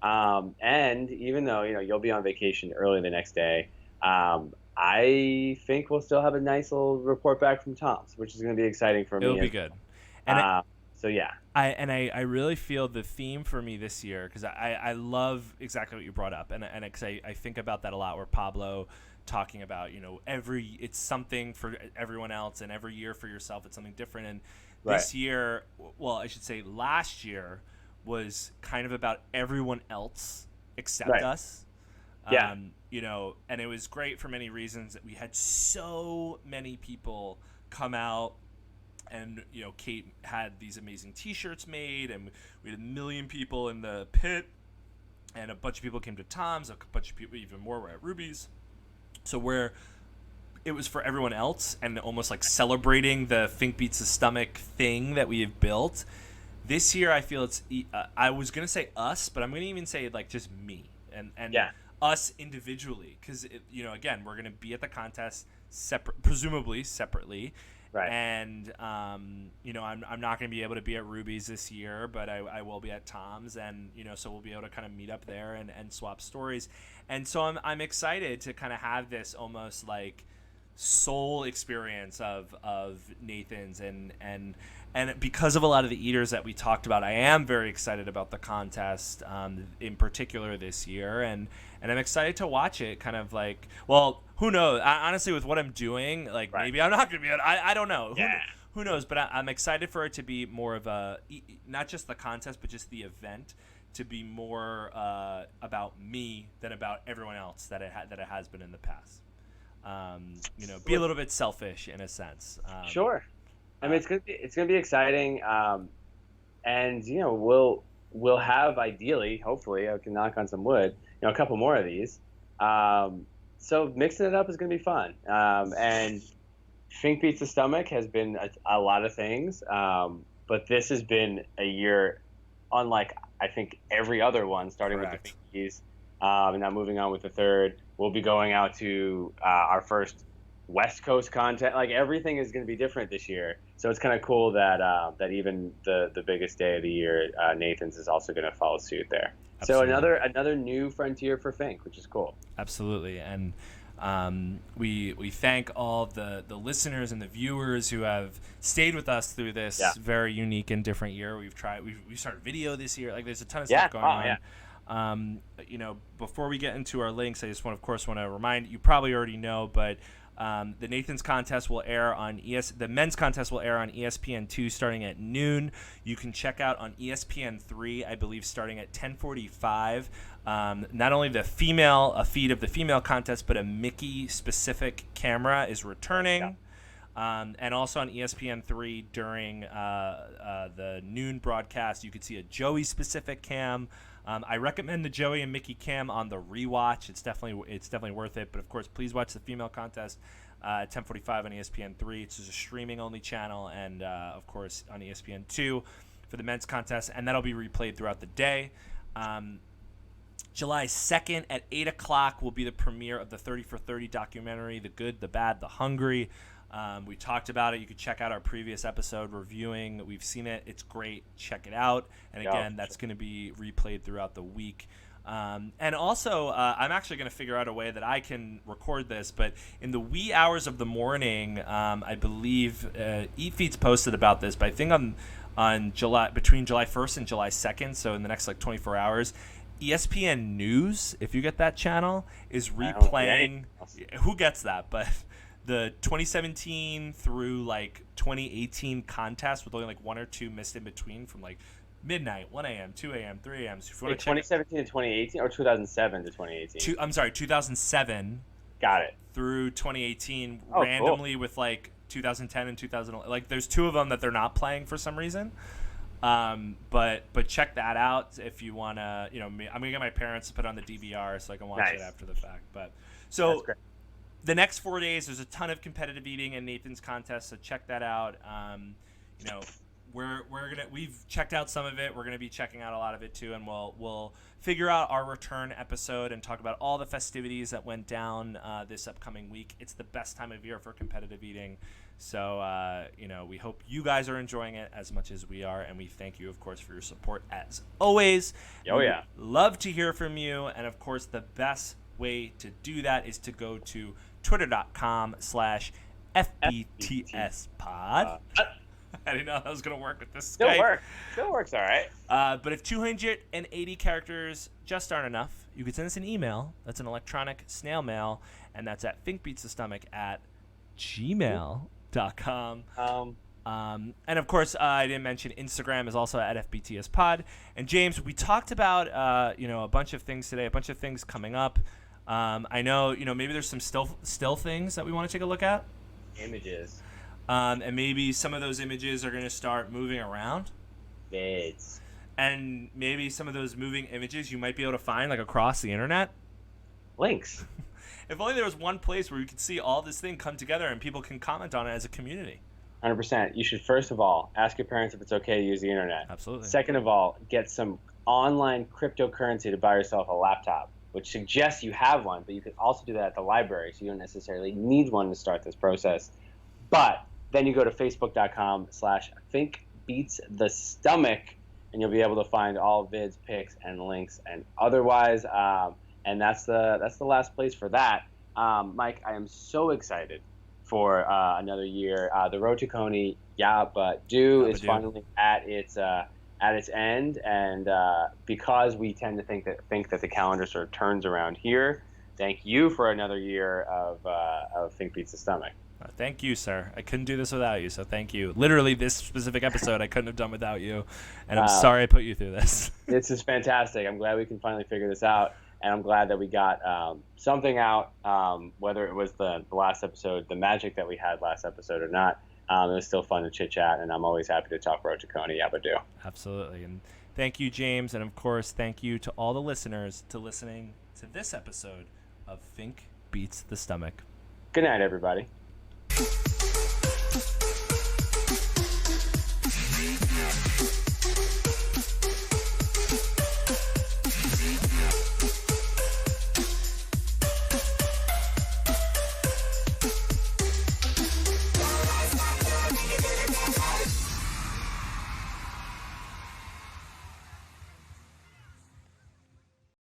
And even though, you'll be on vacation early the next day, I think we'll still have a nice little report back from Tom's, which is going to be exciting for me. It'll be good. And I really feel the theme for me this year, because I love exactly what you brought up. And cause I think about that a lot, where Pablo talking about, it's something for everyone else, and every year for yourself it's something different. And this year, well, I should say last year, was kind of about everyone else except us. And it was great for many reasons. That we had so many people come out, and Kate had these amazing t-shirts made, and we had 1 million people in the pit, and a bunch of people came to Tom's, a bunch of people, even more, were at Ruby's. So where it was for everyone else and almost like celebrating the Fink Beats the Stomach thing that we have built, This year, I feel it's. I was gonna say us, but I'm gonna even say like just me and Yeah. us individually, because again, we're gonna be at the contest presumably separately. Right. And I'm not going to be able to be at Ruby's this year, but I will be at Tom's, and so we'll be able to kind of meet up there and swap stories. And so I'm excited to kind of have this almost like soul experience of Nathan's, and because of a lot of the eaters that we talked about, I am very excited about the contest in particular this year, and I'm excited to watch it. Kind of like, well, who knows? Honestly, with what I'm doing, like Right. maybe I'm not gonna be. I don't know. Yeah. Who knows? But I'm excited for it to be more of a, not just the contest, but just the event to be more about me than about everyone else that it has been in the past. Be a little bit selfish in a sense. Sure. I mean, it's gonna be exciting, and we'll have, ideally, hopefully, I can knock on some wood, a couple more of these. So mixing it up is gonna be fun. And Fink Beats the Stomach has been a lot of things, but this has been a year unlike I think every other one, starting Correct. with the Finkies, and now moving on with the third. We'll be going out to our first West Coast content. Like, everything is going to be different this year, so it's kind of cool that that even the biggest day of the year, Nathan's, is also going to follow suit there. Absolutely. So another new frontier for Fink, which is cool. Absolutely. And we thank all the listeners and the viewers who have stayed with us through this very unique and different year. We started video this year. Like, there's a ton of stuff going on. Yeah. Before we get into our links, I just want to remind you, probably already know, but the Nathan's contest will air on the men's contest will air on ESPN2 starting at noon. You can check out on ESPN3, I believe, starting at 10:45. Not only a feed of the female contest, but a Mickey specific camera is returning. And also on ESPN3 during the noon broadcast, you could see a Joey specific cam. I recommend the Joey and Mickey cam on the rewatch. It's definitely worth it. But of course, please watch the female contest at 10:45 on ESPN3. It's just a streaming only channel, and of course on ESPN2 for the men's contest, and that'll be replayed throughout the day. July 2nd at 8 o'clock will be the premiere of the 30 for 30 documentary, The Good, the Bad, the Hungry. We talked about it. You could check out our previous episode reviewing. We've seen it. It's great. Check it out. And again, that's going to be replayed throughout the week. And also, I'm actually going to figure out a way that I can record this, but in the wee hours of the morning, I believe Eat Feeds posted about this, but I think between July 1st and July 2nd, so in the next 24 hours, ESPN News, if you get that channel, is replaying. Who gets that? But the 2017 through 2018 contest with only one or two missed in between from midnight, 1 a.m., 2 a.m., 3 a.m. So if you want to 2017 to 2018 or 2007 to 2018? I'm sorry, 2007. Got it. Through 2018, Oh, randomly cool. with 2010 and 2011. There's two of them that they're not playing for some reason. But check that out if you want to. I'm gonna get my parents to put on the DVR so I can watch it after the fact. But so the next 4 days, there's a ton of competitive eating in Nathan's contest, so check that out. We've checked out some of it. We're gonna be checking out a lot of it too, and we'll figure out our return episode and talk about all the festivities that went down this upcoming week. It's the best time of year for competitive eating. So, we hope you guys are enjoying it as much as we are, and we thank you, of course, for your support as always. Oh, yeah. Love to hear from you, and, of course, the best way to do that is to go to twitter.com/FBTSpod. I didn't know that was going to work with this Skype. Still works all right. But if 280 characters just aren't enough, you can send us an email. That's an electronic snail mail, and that's at thinkbeatsthestomach@gmail.com. And of course, I didn't mention Instagram is also at FBTSpod. And James, we talked about a bunch of things today, a bunch of things coming up. I know maybe there's some still things that we want to take a look at. Images. And maybe some of those images are going to start moving around. Vids. And maybe some of those moving images you might be able to find across the internet. Links. If only there was one place where you could see all this thing come together and people can comment on it as a community. 100%. You should, first of all, ask your parents if it's okay to use the internet. Absolutely. Second of all, get some online cryptocurrency to buy yourself a laptop, which suggests you have one, but you could also do that at the library, so you don't necessarily need one to start this process. But then you go to facebook.com/thinkbeatsthestomach, and you'll be able to find all vids, pics, and links, and otherwise. And that's the last place for that. Mike, I am so excited for another year. The Road to Coney, is finally at its end, and because we tend to think that the calendar sort of turns around here, thank you for another year of Fink Beats the Stomach. Thank you, sir. I couldn't do this without you, so thank you. Literally, this specific episode I couldn't have done without you, and I'm sorry I put you through this. This is fantastic. I'm glad we can finally figure this out, and I'm glad that we got something out, whether it was the last episode, the magic that we had last episode or not. It was still fun to chit-chat, and I'm always happy to talk Road to Coney. Yabba-do. Absolutely. And thank you, James, and of course, thank you to all the listeners to listening to this episode of Fink Beats the Stomach. Good night, everybody.